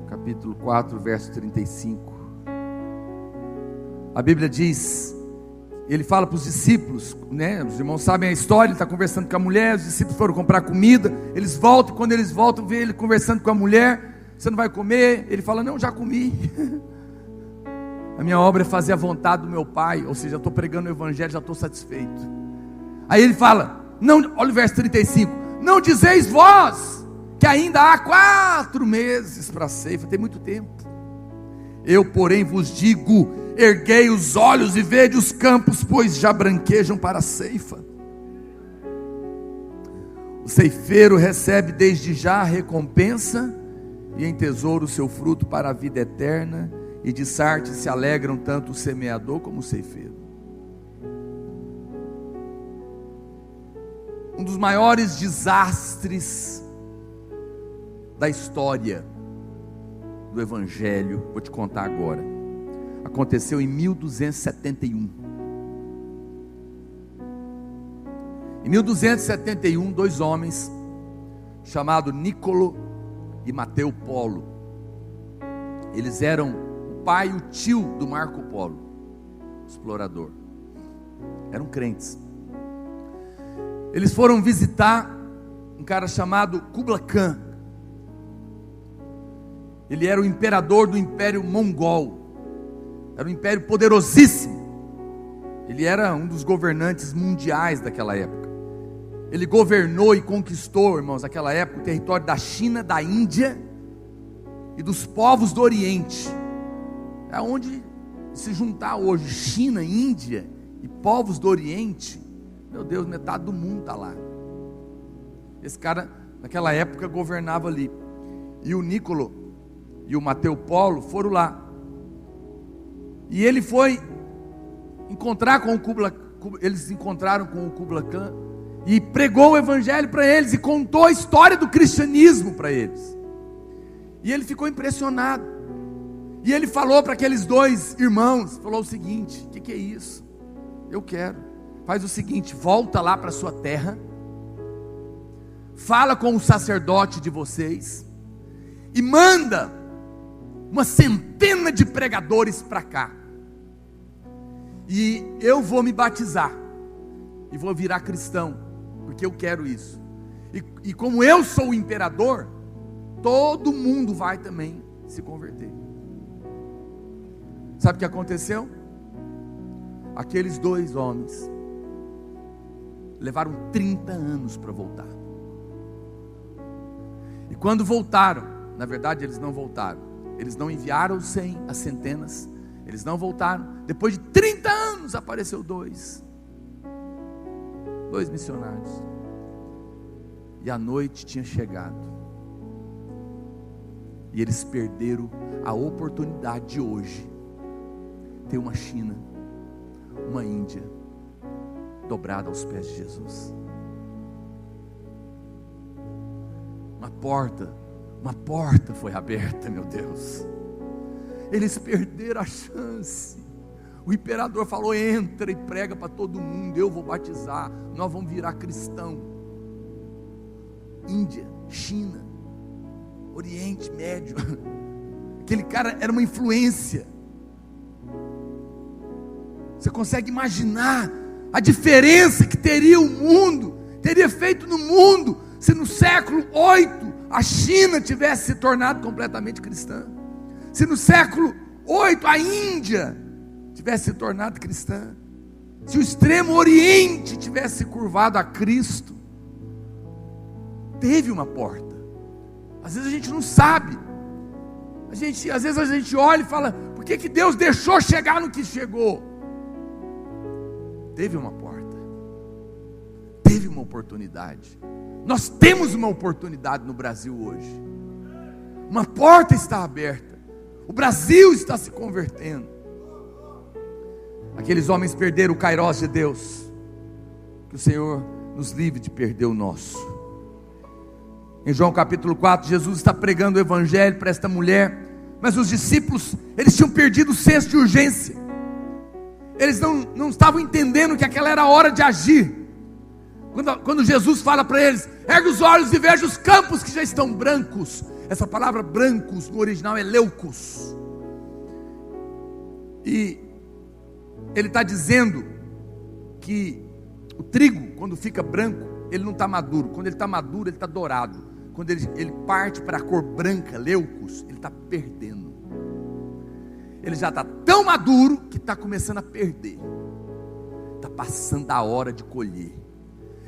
capítulo 4, verso 35. A Bíblia diz, ele fala para os discípulos, né? Os irmãos sabem a história, ele está conversando com a mulher, os discípulos foram comprar comida, eles voltam, quando eles voltam, vê ele conversando com a mulher: você não vai comer? Ele fala: não, já comi. A minha obra é fazer a vontade do meu Pai, ou seja, eu estou pregando o Evangelho, já estou satisfeito. Aí ele fala, não, olha o verso 35, não dizeis vós, que ainda há 4 meses para a ceifa, tem muito tempo. Eu, porém, vos digo, erguei os olhos e vede os campos, pois já branquejam para a ceifa. O ceifeiro recebe desde já a recompensa, e em tesouro o seu fruto para a vida eterna, e de Sarte se alegram tanto o semeador como o ceifeiro. Um dos maiores desastres da história do Evangelho, vou te contar agora, aconteceu em 1271. Em 1271, 2 homens, chamados Nicolo e Mateu Polo, eles eram o pai e o tio do Marco Polo, explorador, eram crentes. Eles foram visitar um cara chamado Kublai Khan. Ele era o imperador do Império Mongol, era um império poderosíssimo. Ele era um dos governantes mundiais daquela época. Ele governou e conquistou, irmãos, naquela época, o território da China, da Índia e dos povos do Oriente. É onde se juntar hoje China, Índia e povos do Oriente, meu Deus, metade do mundo está lá. Esse cara, naquela época, governava ali. E o Nicolo e o Mateu Polo foram lá. E ele foi encontrar com o Kublai, eles se encontraram com o Kublai Khan e pregou o Evangelho para eles e contou a história do cristianismo para eles. E ele ficou impressionado. E ele falou para aqueles 2 irmãos, falou o seguinte: o que é isso? Eu quero. Faz o seguinte, volta lá para a sua terra, fala com o sacerdote de vocês e manda uma centena de pregadores para cá. E eu vou me batizar e vou virar cristão, porque eu quero isso. E como eu sou o imperador, todo mundo vai também se converter. Sabe o que aconteceu? Aqueles 2 homens levaram 30 anos para voltar. E quando voltaram, na verdade eles não voltaram, eles não enviaram os 100, as centenas, eles não voltaram. Depois de 30 anos apareceu 2 missionários. E a noite tinha chegado. E eles perderam a oportunidade de hoje ter uma China, uma Índia dobrada aos pés de Jesus. Uma porta foi aberta, meu Deus. Eles perderam a chance. O imperador falou: entra e prega para todo mundo, eu vou batizar, nós vamos virar cristão. Índia, China, Oriente Médio, aquele cara era uma influência. Você consegue imaginar a diferença que teria o mundo, teria feito no mundo, se no século 8 a China tivesse se tornado completamente cristã, se no século 8 a Índia tivesse se tornado cristã, se o extremo Oriente tivesse se curvado a Cristo. Teve uma porta. Às vezes a gente não sabe, às vezes a gente olha e fala: por que Deus deixou chegar no que chegou? Teve uma porta, teve uma oportunidade. Nós temos uma oportunidade no Brasil hoje. Uma porta está aberta. O Brasil está se convertendo. Aqueles homens perderam o Kairos de Deus. Que o Senhor nos livre de perder o nosso. Em João capítulo 4, Jesus está pregando o evangelho para esta mulher, mas os discípulos, eles tinham perdido o senso de urgência. Eles não estavam entendendo que aquela era a hora de agir. Quando Jesus fala para eles: ergue os olhos e veja os campos que já estão brancos. Essa palavra brancos no original é leucos. E ele está dizendo que o trigo, quando fica branco, ele não está maduro. Quando ele está maduro, ele está dourado. Quando ele parte para a cor branca, leucos, ele está perdendo. Ele já está tão maduro que está começando a perder. Está passando a hora de colher.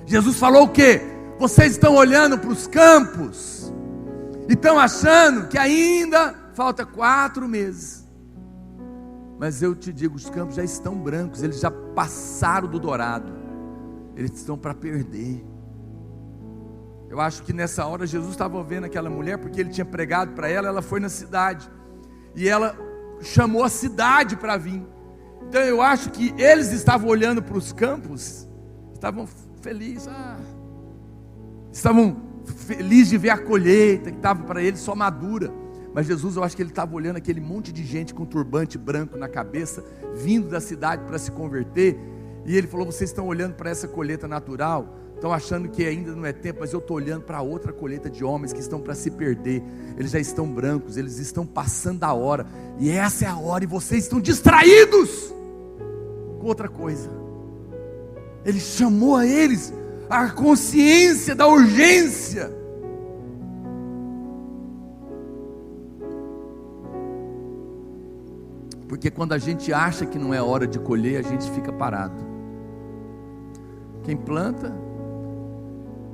Jesus falou o quê? Vocês estão olhando para os campos e estão achando que ainda falta 4 meses. Mas eu te digo, os campos já estão brancos, eles já passaram do dourado. Eles estão para perder. Eu acho que nessa hora Jesus estava vendo aquela mulher, porque ele tinha pregado para ela, ela foi na cidade. E ela chamou a cidade para vir. Então eu acho que eles estavam olhando para os campos, estavam felizes, estavam felizes de ver a colheita, que estava para eles só madura. Mas Jesus, eu acho que ele estava olhando aquele monte de gente com turbante branco na cabeça, vindo da cidade para se converter. E ele falou: vocês estão olhando para essa colheita natural, estão achando que ainda não é tempo, mas eu estou olhando para outra colheita de homens que estão para se perder. Eles já estão brancos, eles estão passando a hora, e essa é a hora, e vocês estão distraídos com outra coisa. Ele chamou a eles a consciência da urgência. Porque quando a gente acha que não é hora de colher, a gente fica parado. Quem planta,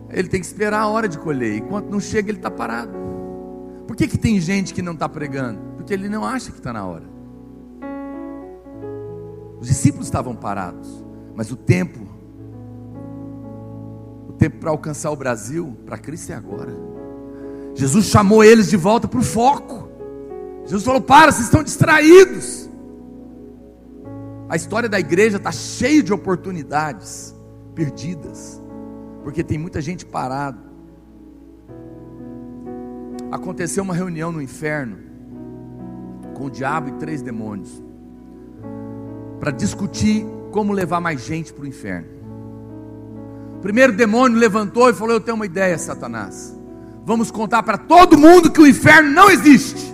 ele tem que esperar a hora de colher. Enquanto não chega, ele está parado. Por que tem gente que não está pregando? Porque ele não acha que está na hora. Os discípulos estavam parados, mas o tempo para alcançar o Brasil, para Cristo é agora. Jesus chamou eles de volta para o foco. Jesus falou: para, vocês estão distraídos. A história da igreja está cheia de oportunidades perdidas, porque tem muita gente parada. Aconteceu uma reunião no inferno com o diabo e 3 demônios para discutir como levar mais gente para o inferno. O primeiro demônio levantou e falou: eu tenho uma ideia, Satanás. Vamos contar para todo mundo que o inferno não existe.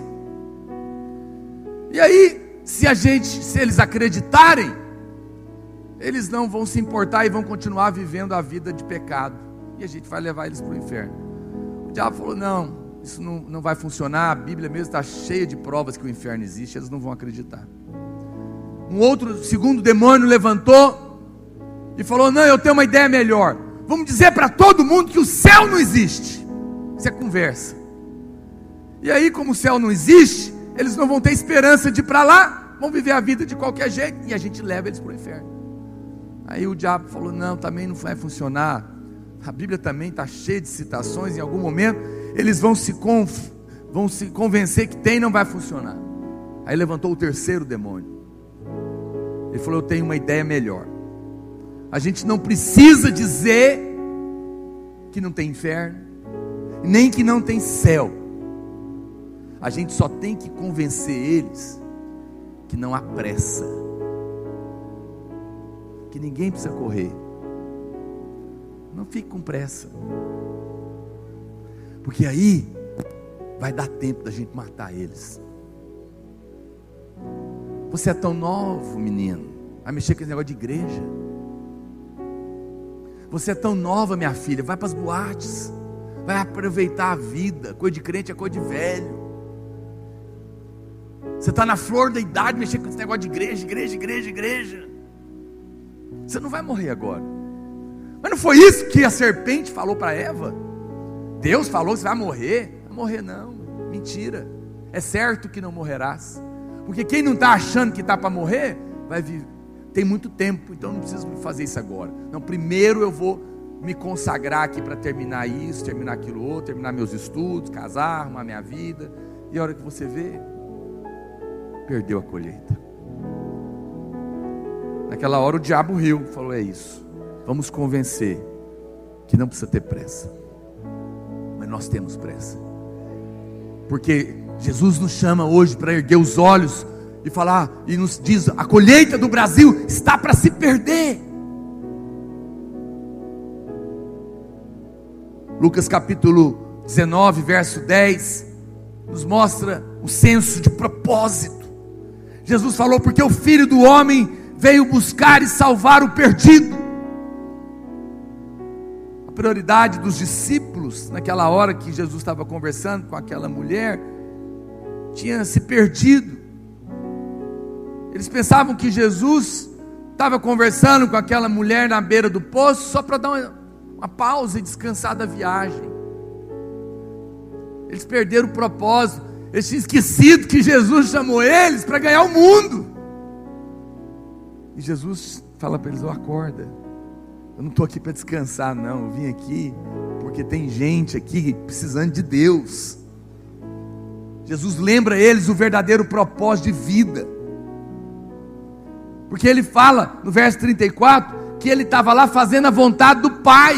E aí, se eles acreditarem, eles não vão se importar e vão continuar vivendo a vida de pecado, e a gente vai levar eles para o inferno. O diabo falou: não, isso não vai funcionar. A Bíblia mesmo está cheia de provas que o inferno existe. Eles não vão acreditar. Segundo demônio levantou e falou: não, eu tenho uma ideia melhor. Vamos dizer para todo mundo que o céu não existe. Isso é conversa. E aí, como o céu não existe, eles não vão ter esperança de ir para lá, vão viver a vida de qualquer jeito, e a gente leva eles para o inferno. Aí o diabo falou: não, também não vai funcionar. A Bíblia também está cheia de citações. Em algum momento eles vão se convencer que não vai funcionar. Aí levantou o terceiro demônio. Ele falou: eu tenho uma ideia melhor. A gente não precisa dizer que não tem inferno, nem que não tem céu. A gente só tem que convencer eles que não há pressa, que ninguém precisa correr. Não fique com pressa, porque aí vai dar tempo da gente matar eles. Você é tão novo, menino, a mexer com esse negócio de igreja. Você é tão nova, minha filha, vai para as boates, vai aproveitar a vida. Coisa de crente é coisa de velho. Você está na flor da idade, mexendo com esse negócio de igreja. Você não vai morrer agora. Mas não foi isso que a serpente falou para Eva? Deus falou que você vai morrer. Não vai morrer não, mentira. É certo que não morrerás. Porque quem não está achando que está para morrer, vai viver. Tem muito tempo, então não preciso fazer isso agora. Não, primeiro eu vou me consagrar aqui para terminar isso, terminar aquilo outro, terminar meus estudos, casar, arrumar minha vida. E a hora que você vê, perdeu a colheita. Naquela hora o diabo riu, falou: é isso, vamos convencer que não precisa ter pressa. Mas nós temos pressa. Porque Jesus nos chama hoje para erguer os olhos e falar, e nos diz: a colheita do Brasil está para se perder. Lucas capítulo 19, verso 10, nos mostra um senso de propósito. Jesus falou: porque o Filho do Homem veio buscar e salvar o perdido. A prioridade dos discípulos, naquela hora que Jesus estava conversando com aquela mulher, tinha se perdido. Eles pensavam que Jesus estava conversando com aquela mulher na beira do poço só para dar uma pausa e descansar da viagem. Eles perderam o propósito. Eles tinham esquecido que Jesus chamou eles para ganhar o mundo. E Jesus fala para eles: acorda, eu não estou aqui para descansar não, eu vim aqui porque tem gente aqui precisando de Deus. Jesus lembra eles o verdadeiro propósito de vida, porque ele fala no verso 34 que ele estava lá fazendo a vontade do Pai,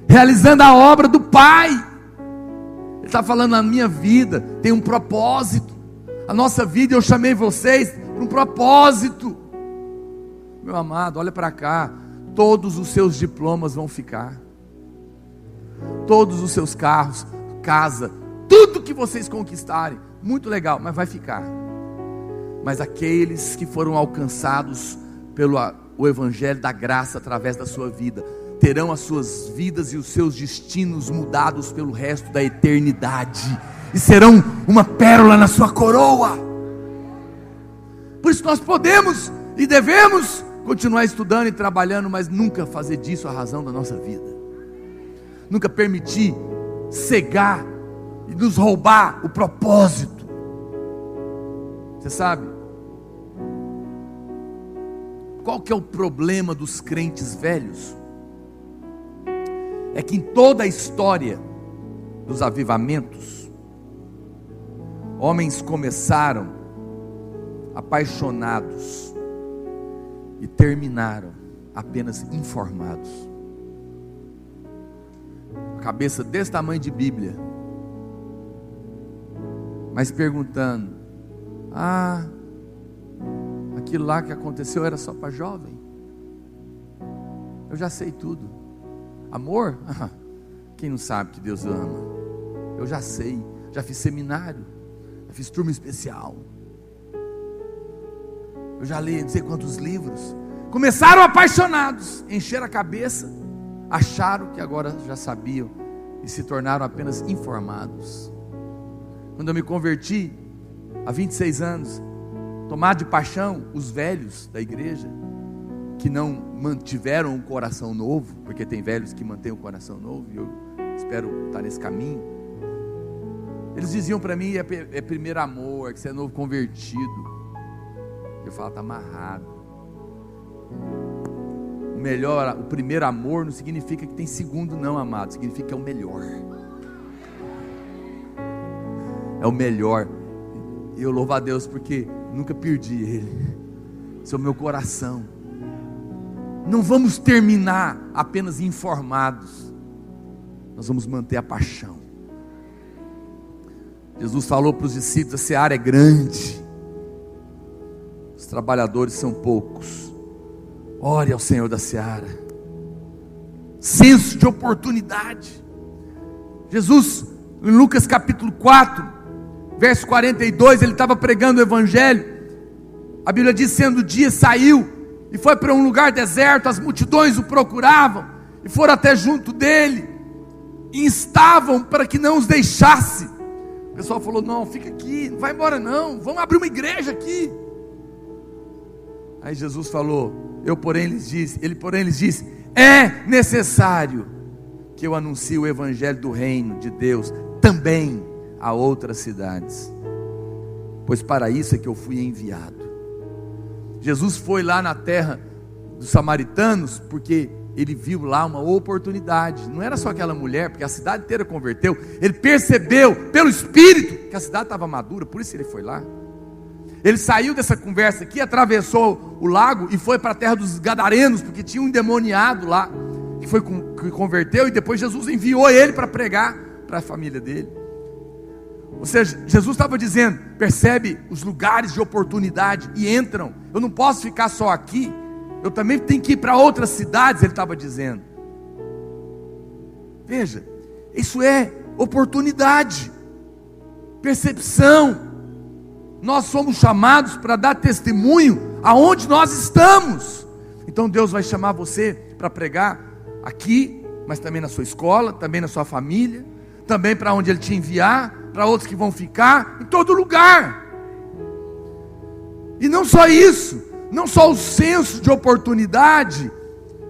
realizando a obra do Pai. Ele está falando: na minha vida tem um propósito, a nossa vida, eu chamei vocês para um propósito. Meu amado, olha para cá, todos os seus diplomas vão ficar, todos os seus carros, casa, tudo que vocês conquistarem, muito legal, mas vai ficar. Mas aqueles que foram alcançados pelo o evangelho da graça através da sua vida, terão as suas vidas e os seus destinos mudados pelo resto da eternidade, e serão uma pérola na sua coroa. Por isso nós podemos e devemos continuar estudando e trabalhando, mas nunca fazer disso a razão da nossa vida, nunca permitir cegar e nos roubar o propósito. Você sabe qual que é o problema dos crentes velhos? É que em toda a história dos avivamentos, homens começaram apaixonados e terminaram apenas informados. Cabeça desse tamanho de Bíblia, mas perguntando: aquilo lá que aconteceu era só para jovem? Eu já sei tudo. Amor? Quem não sabe que Deus ama? Eu já sei, já fiz seminário, já fiz turma especial, eu já li não sei quantos livros. Começaram apaixonados, encheram a cabeça, acharam que agora já sabiam e se tornaram apenas informados. Quando eu me converti, há 26 anos, tomado de paixão, os velhos da igreja, que não mantiveram um coração novo, porque tem velhos que mantêm o coração novo, e eu espero estar nesse caminho. Eles diziam para mim: é primeiro amor, que você é novo convertido. Eu falo: está amarrado. O primeiro amor não significa que tem segundo, não, amado. Significa que é o melhor. É o melhor. E eu louvo a Deus porque nunca perdi ele. Esse é o meu coração. Não vamos terminar apenas informados, nós vamos manter a paixão. Jesus falou para os discípulos: a seara é grande, os trabalhadores são poucos. Ore ao Senhor da seara. Senso de oportunidade. Jesus, em Lucas capítulo 4, verso 42, ele estava pregando o evangelho. A Bíblia diz: sendo o dia, saiu e foi para um lugar deserto. As multidões o procuravam e foram até junto dele, e instavam para que não os deixasse. O pessoal falou: não, fica aqui, não vai embora não, vamos abrir uma igreja aqui. Aí Jesus falou: ele porém lhes disse: é necessário que eu anuncie o evangelho do reino de Deus também a outras cidades, pois para isso é que eu fui enviado. Jesus foi lá na terra dos samaritanos porque ele viu lá uma oportunidade. Não era só aquela mulher, porque a cidade inteira converteu. Ele percebeu pelo Espírito que a cidade estava madura, por isso ele foi lá. Ele saiu dessa conversa aqui, atravessou o lago e foi para a terra dos Gadarenos, porque tinha um endemoniado lá, que converteu, e depois Jesus enviou ele para pregar para a família dele. Ou seja, Jesus estava dizendo: percebe os lugares de oportunidade e entram. Eu não posso ficar só aqui, eu também tenho que ir para outras cidades, ele estava dizendo. Veja, isso é oportunidade, percepção. Nós somos chamados para dar testemunho aonde nós estamos. Então Deus vai chamar você para pregar aqui, mas também na sua escola, também na sua família, também para onde Ele te enviar, para outros que vão ficar, em todo lugar. E não só isso, não só o senso de oportunidade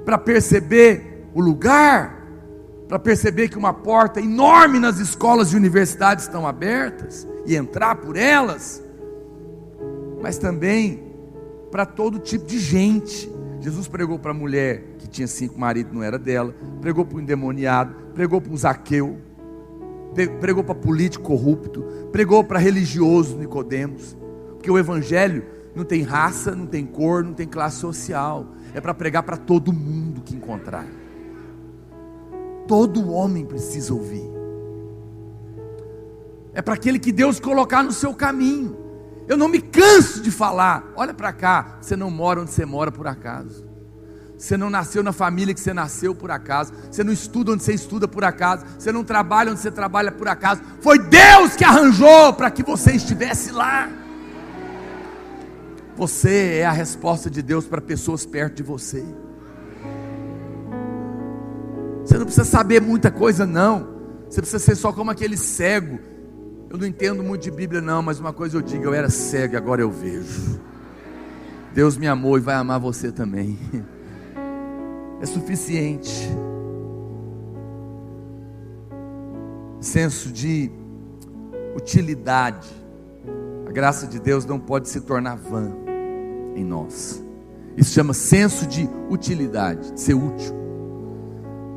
para perceber o lugar, para perceber que uma porta enorme nas escolas e universidades estão abertas e entrar por elas, mas também para todo tipo de gente. Jesus pregou para a mulher que tinha 5 maridos, não era dela, pregou para o endemoniado, pregou para o Zaqueu, pregou para político corrupto, pregou para religioso Nicodemos, porque o evangelho não tem raça, não tem cor, não tem classe social, é para pregar para todo mundo que encontrar. Todo homem precisa ouvir. É para aquele que Deus colocar no seu caminho. Eu não me canso de falar: olha para cá, você não mora onde você mora por acaso. Você não nasceu na família que você nasceu por acaso. Você não estuda onde você estuda por acaso. Você não trabalha onde você trabalha por acaso. Foi Deus que arranjou para que você estivesse lá. Você é a resposta de Deus para pessoas perto de você. Você não precisa saber muita coisa não. Você precisa ser só como aquele cego. Eu não entendo muito de Bíblia não, mas uma coisa eu digo: eu era cego e agora eu vejo. Deus me amou e vai amar você também. É suficiente. Senso de utilidade. A graça de Deus não pode se tornar vã em nós. Isso chama senso de utilidade, de ser útil.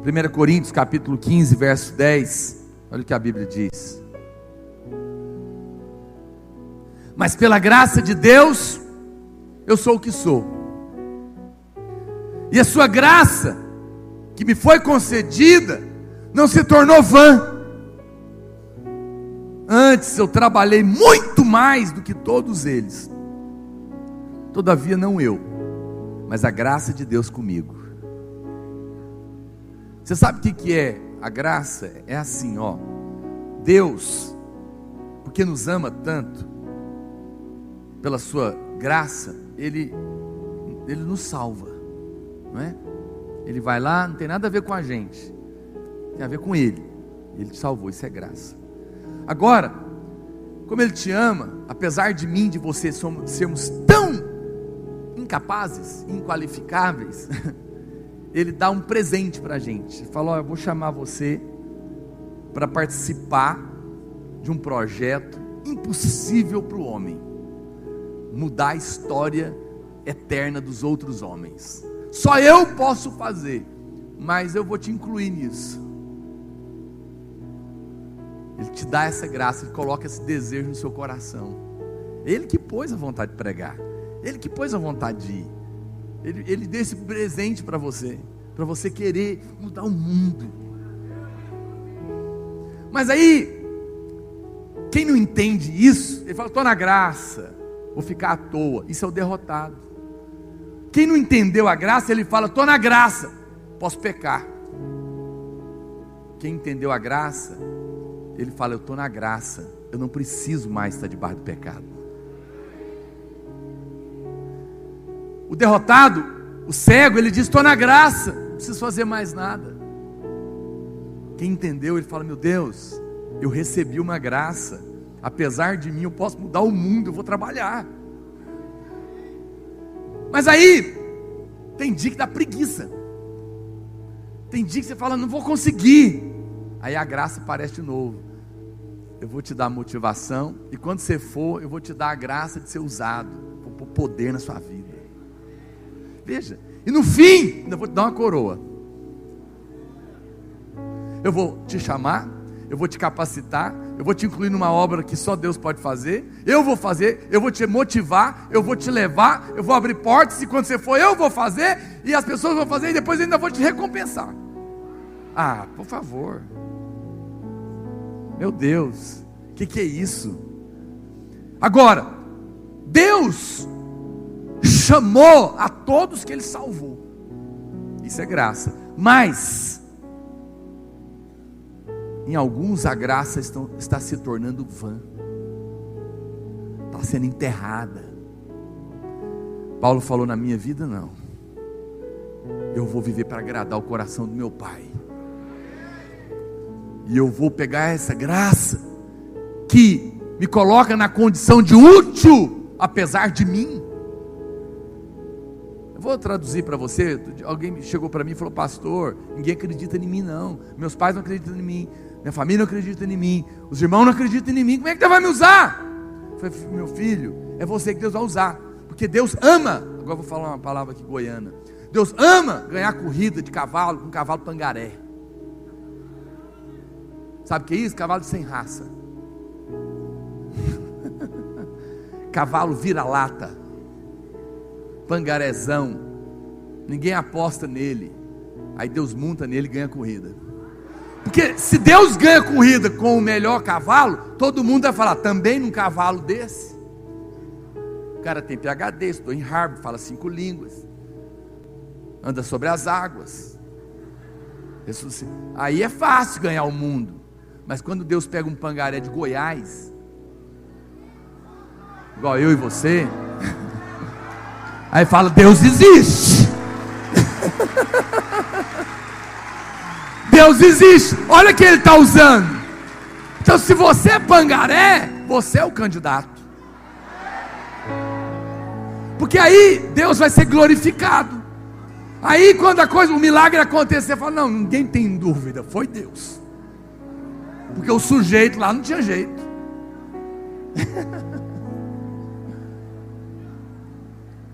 1 Coríntios capítulo 15, verso 10. Olha o que a Bíblia diz: mas pela graça de Deus, eu sou o que sou. E a sua graça, que me foi concedida, não se tornou vã. Antes eu trabalhei muito mais do que todos eles. Todavia não eu, mas a graça de Deus comigo. Você sabe o que é a graça? É assim, ó. Deus, porque nos ama tanto, pela sua graça, Ele nos salva, não é? Ele vai lá, não tem nada a ver com a gente, tem a ver com Ele. Ele te salvou, isso é graça. Agora, como Ele te ama, apesar de mim, de você sermos tão incapazes, inqualificáveis, Ele dá um presente para a gente. Ele fala: ó, eu vou chamar você para participar de um projeto impossível para o homem, mudar a história eterna dos outros homens. Só eu posso fazer, mas eu vou te incluir nisso. Ele te dá essa graça, Ele coloca esse desejo no seu coração. Ele que pôs a vontade de pregar, Ele que pôs a vontade de ir. Ele deu esse presente para você querer mudar o mundo. Mas aí, quem não entende isso, ele fala: estou na graça, vou ficar à toa. Isso é o derrotado. Quem não entendeu a graça, ele fala: estou na graça, posso pecar. Quem entendeu a graça, ele fala: eu estou na graça, eu não preciso mais estar debaixo do pecado. O derrotado, o cego, ele diz: estou na graça, não preciso fazer mais nada. Quem entendeu, ele fala: meu Deus, eu recebi uma graça, apesar de mim eu posso mudar o mundo, eu vou trabalhar. Mas aí, tem dia que dá preguiça, tem dia que você fala: não vou conseguir. Aí a graça aparece de novo: eu vou te dar motivação, e quando você for, eu vou te dar a graça de ser usado, vou pôr poder na sua vida. Veja, e no fim, ainda vou te dar uma coroa. Eu vou te chamar, eu vou te capacitar, eu vou te incluir numa obra que só Deus pode fazer, eu vou fazer, eu vou te motivar, eu vou te levar, eu vou abrir portas, e quando você for, eu vou fazer, e as pessoas vão fazer, e depois eu ainda vou te recompensar. Ah, por favor. Meu Deus, o que é isso? Agora, Deus chamou a todos que Ele salvou. Isso é graça. Mas em alguns a graça está se tornando vã, está sendo enterrada. Paulo falou: na minha vida não, eu vou viver para agradar o coração do meu Pai, e eu vou pegar essa graça que me coloca na condição de útil apesar de mim. Eu vou traduzir para você. Alguém chegou para mim e falou: pastor, ninguém acredita em mim não, meus pais não acreditam em mim, minha família não acredita em mim, os irmãos não acreditam em mim, como é que Deus vai me usar? Eu falei: meu filho, é você que Deus vai usar, porque Deus ama. Agora eu vou falar uma palavra aqui goiana. Deus ama ganhar corrida de cavalo com cavalo pangaré. Sabe o que é isso? Cavalo sem raça. Cavalo vira-lata, pangarezão, ninguém aposta nele, aí Deus monta nele e ganha corrida. Porque se Deus ganha corrida com o melhor cavalo, todo mundo vai falar: também num cavalo desse. O cara tem PhD, estudou em Harvard, fala 5 línguas, anda sobre as águas. Aí é fácil ganhar o mundo. Mas quando Deus pega um pangaré de Goiás, igual eu e você, aí fala: Deus existe. Deus existe, olha que Ele está usando. Então, se você é pangaré, você é o candidato, porque aí Deus vai ser glorificado. Aí quando o milagre acontecer, você fala: não, ninguém tem dúvida, foi Deus, porque o sujeito lá não tinha jeito.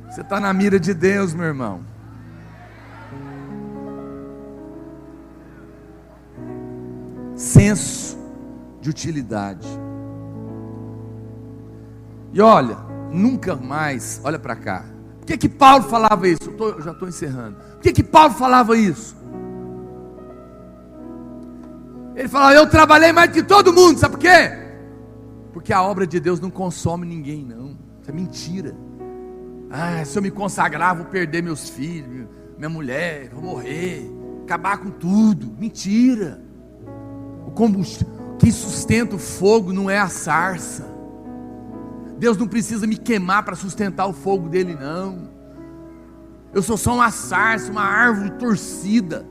Você está na mira de Deus, meu irmão. Senso de utilidade. E olha, nunca mais, olha para cá. Por que Paulo falava isso? Eu já estou encerrando. Por que Paulo falava isso? Ele falava: eu trabalhei mais do que todo mundo. Sabe por quê? Porque a obra de Deus não consome ninguém, não. Isso é mentira. Ah, se eu me consagrar, vou perder meus filhos, minha mulher, vou morrer, acabar com tudo. Mentira. O combustível, quem sustenta o fogo não é a sarça. Deus não precisa me queimar para sustentar o fogo dele, não. Eu sou só uma sarça, uma árvore torcida,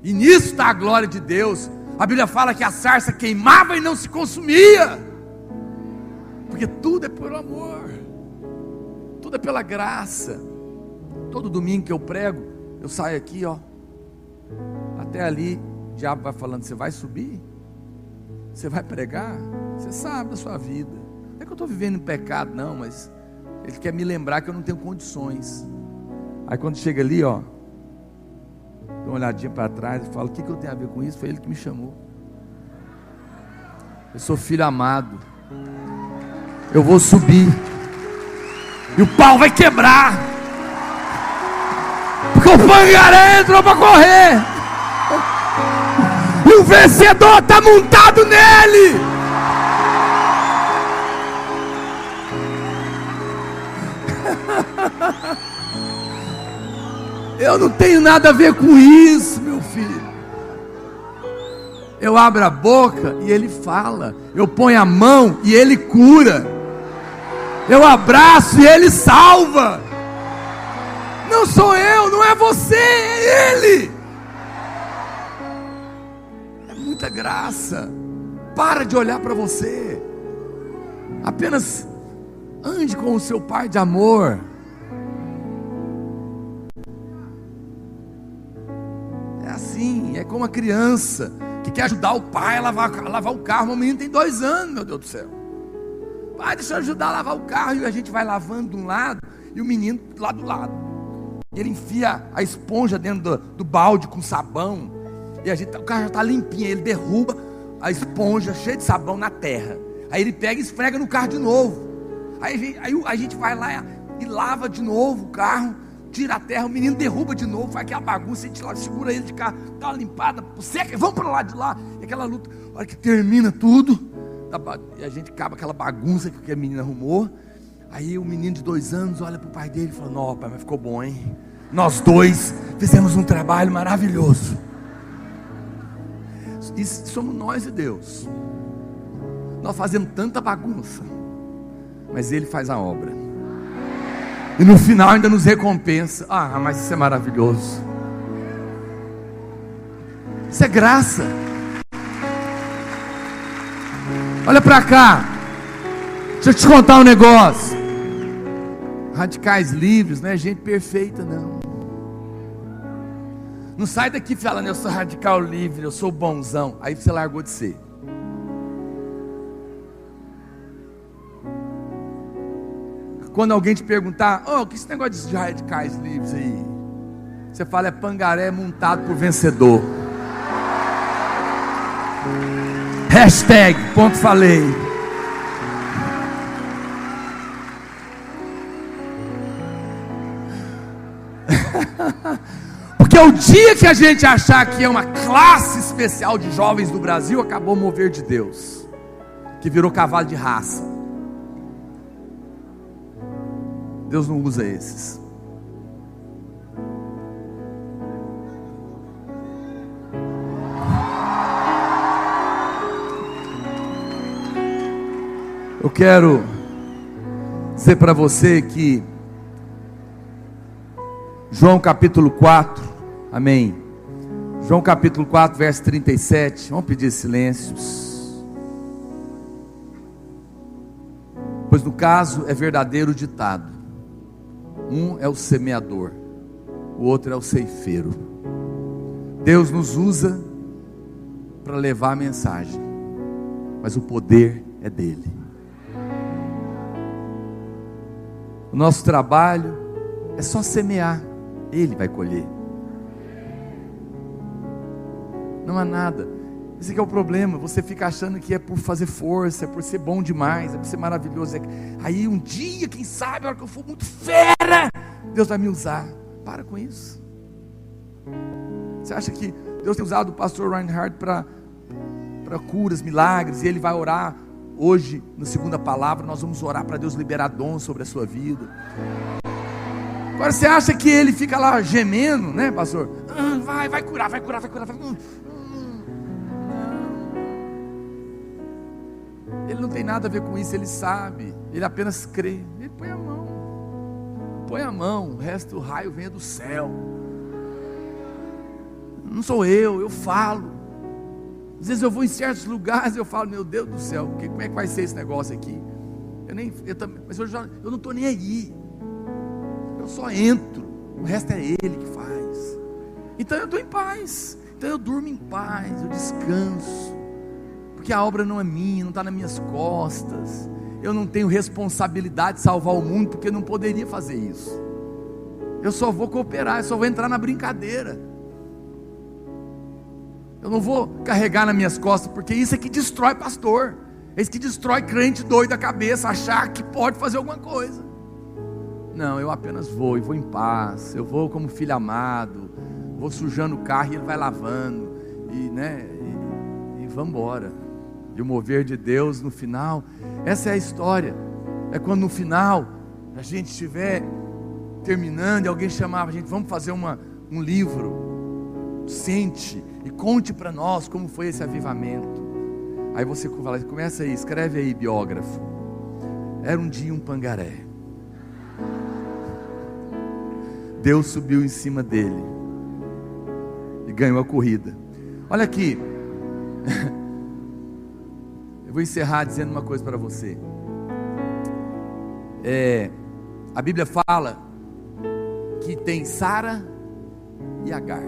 e nisso está a glória de Deus. A Bíblia fala que a sarça queimava e não se consumia, porque tudo é por amor, tudo é pela graça. Todo domingo que eu prego, eu saio aqui, ó, até ali, o diabo vai falando: você vai subir? Você vai pregar? Você sabe da sua vida. Não é que eu estou vivendo em pecado, não, mas ele quer me lembrar que eu não tenho condições. Aí quando chega ali, ó, dou uma olhadinha para trás e falo: o que eu tenho a ver com isso? Foi ele que me chamou. Eu sou filho amado, eu vou subir, e o pau vai quebrar, porque o pangaré entrou para correr, e o vencedor está montado nele. Eu não tenho nada a ver com isso, meu filho. Eu abro a boca e ele fala, eu ponho a mão e ele cura, eu abraço e ele salva. Não sou eu, não é você, é ele. É muita graça. Para de olhar para você, apenas ande com o seu Pai de amor. É assim, é como a criança que quer ajudar o pai a lavar o carro. O menino tem 2 anos, meu Deus do céu. Pai, deixa eu ajudar a lavar o carro. E a gente vai lavando de um lado e o menino lá do lado. E ele enfia a esponja dentro do balde com sabão. E o carro já está limpinho. Ele derruba, a esponja cheia de sabão na terra. Aí ele pega e esfrega no carro de novo. Aí a gente vai lá e lava de novo o carro, tira a terra, o menino derruba de novo, faz aquela bagunça, a gente lá segura ele de carro, dá uma limpada, seca, vamos para lá de lá, e aquela luta. A hora que termina tudo, e a gente acaba aquela bagunça que a menina arrumou. Aí o menino de 2 anos olha para o pai dele e fala: não, pai, mas ficou bom, hein? Nós dois fizemos um trabalho maravilhoso. Isso somos nós e Deus. Nós fazemos tanta bagunça, mas Ele faz a obra, e no final ainda nos recompensa. Ah, mas isso é maravilhoso. Isso é graça. Olha para cá, deixa eu te contar um negócio. Radicais livres não é gente perfeita, não. Não sai daqui falando: eu sou radical livre, eu sou bonzão. Aí você largou de ser. Quando alguém te perguntar: oh, o que é esse negócio de radicais livres aí? Você fala: é pangaré montado por vencedor. Hashtag, ponto falei. Porque o dia que a gente achar que é uma classe especial de jovens do Brasil, acabou o mover de Deus, que virou cavalo de raça. Deus não usa esses. Eu quero dizer para você que João capítulo 4, amém. João capítulo 4, verso 37. Vamos pedir silêncios. Pois no caso é verdadeiro o ditado: um é o semeador, o outro é o ceifeiro. Deus nos usa para levar a mensagem, mas o poder é dele. O nosso trabalho é só semear, Ele vai colher. Não há nada. Esse aqui é o problema. Você fica achando que é por fazer força, é por ser bom demais, é por ser maravilhoso. Aí um dia, quem sabe, a hora que eu for muito fera, Deus vai me usar. Para com isso. Você acha que Deus tem usado o pastor Reinhard para curas, milagres, e ele vai orar? Hoje, na segunda palavra, nós vamos orar para Deus liberar dons sobre a sua vida. Agora você acha que ele fica lá gemendo, né, pastor? Vai curar. Não. Ele não tem nada a ver com isso, ele sabe. Ele apenas crê. Ele põe a mão, o resto do raio vem do céu. Não sou eu falo. Às vezes eu vou em certos lugares e eu falo: meu Deus do céu, como é que vai ser esse negócio aqui? Mas eu não estou nem aí. Eu só entro, o resto é Ele que faz. Então eu estou em paz, então eu durmo em paz, eu descanso, porque a obra não é minha, não está nas minhas costas. Eu não tenho responsabilidade de salvar o mundo, porque eu não poderia fazer isso. Eu só vou cooperar, eu só vou entrar na brincadeira. Eu não vou carregar nas minhas costas, porque isso é que destrói pastor, é isso que destrói crente doido da cabeça, achar que pode fazer alguma coisa. Não, eu apenas vou, e vou em paz. Eu vou como filho amado, vou sujando o carro e ele vai lavando, e vamos embora. E o mover de Deus no final, essa é a história. É quando no final a gente estiver terminando e alguém chamava a gente: vamos fazer um livro, sente e conte para nós como foi esse avivamento. Aí você começa aí, escreve aí, biógrafo. Era um dia um pangaré, Deus subiu em cima dele e ganhou a corrida. Olha aqui, eu vou encerrar dizendo uma coisa para você. A Bíblia fala que tem Sara e Agar.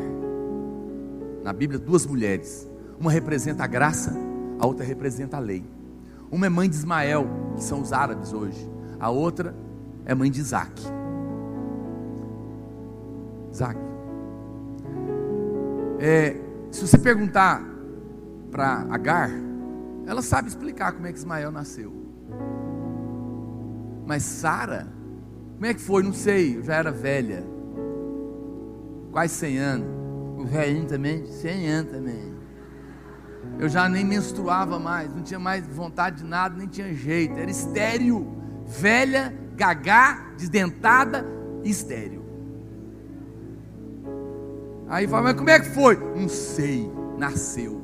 Na Bíblia, 2 mulheres. Uma representa a graça, a outra representa a lei. Uma é mãe de Ismael, que são os árabes hoje. A outra é mãe de Isaac. Se você perguntar para Agar, ela sabe explicar como é que Ismael nasceu. Mas Sara, como é que foi? Não sei, eu já era velha, quase 100 anos. O velhinho também, 100 anos também. Eu já nem menstruava mais, não tinha mais vontade de nada, nem tinha jeito, era estéril, velha, gagá, desdentada e estéril. Aí fala, mas como é que foi? Não sei, nasceu.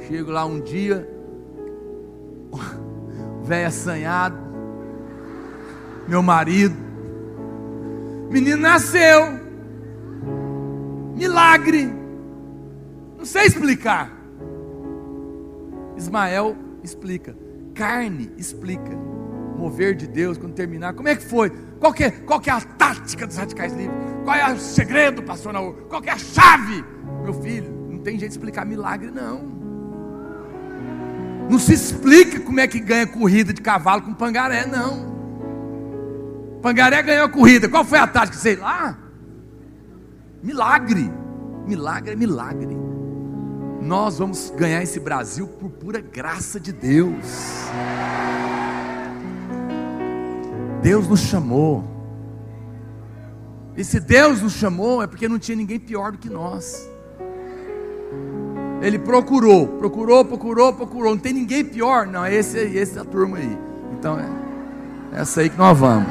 Chego lá um dia, velho assanhado, meu marido, menino nasceu, milagre, não sei explicar. Ismael explica, carne explica, mover de Deus quando terminar. Como é que foi? Qual que é a tática dos radicais livres? Qual é o segredo, pastor Naú? Qual que é a chave? Meu filho, não tem jeito de explicar milagre não. Não se explica como é que ganha corrida de cavalo com pangaré, não. Pangaré ganhou a corrida, qual foi a tática? Sei lá. Milagre. Milagre é milagre. Nós vamos ganhar esse Brasil por pura graça de Deus. Deus nos chamou. E se Deus nos chamou, é porque não tinha ninguém pior do que nós. Ele procurou. Não tem ninguém pior. Não, esse é a turma aí. Então é essa aí que nós vamos.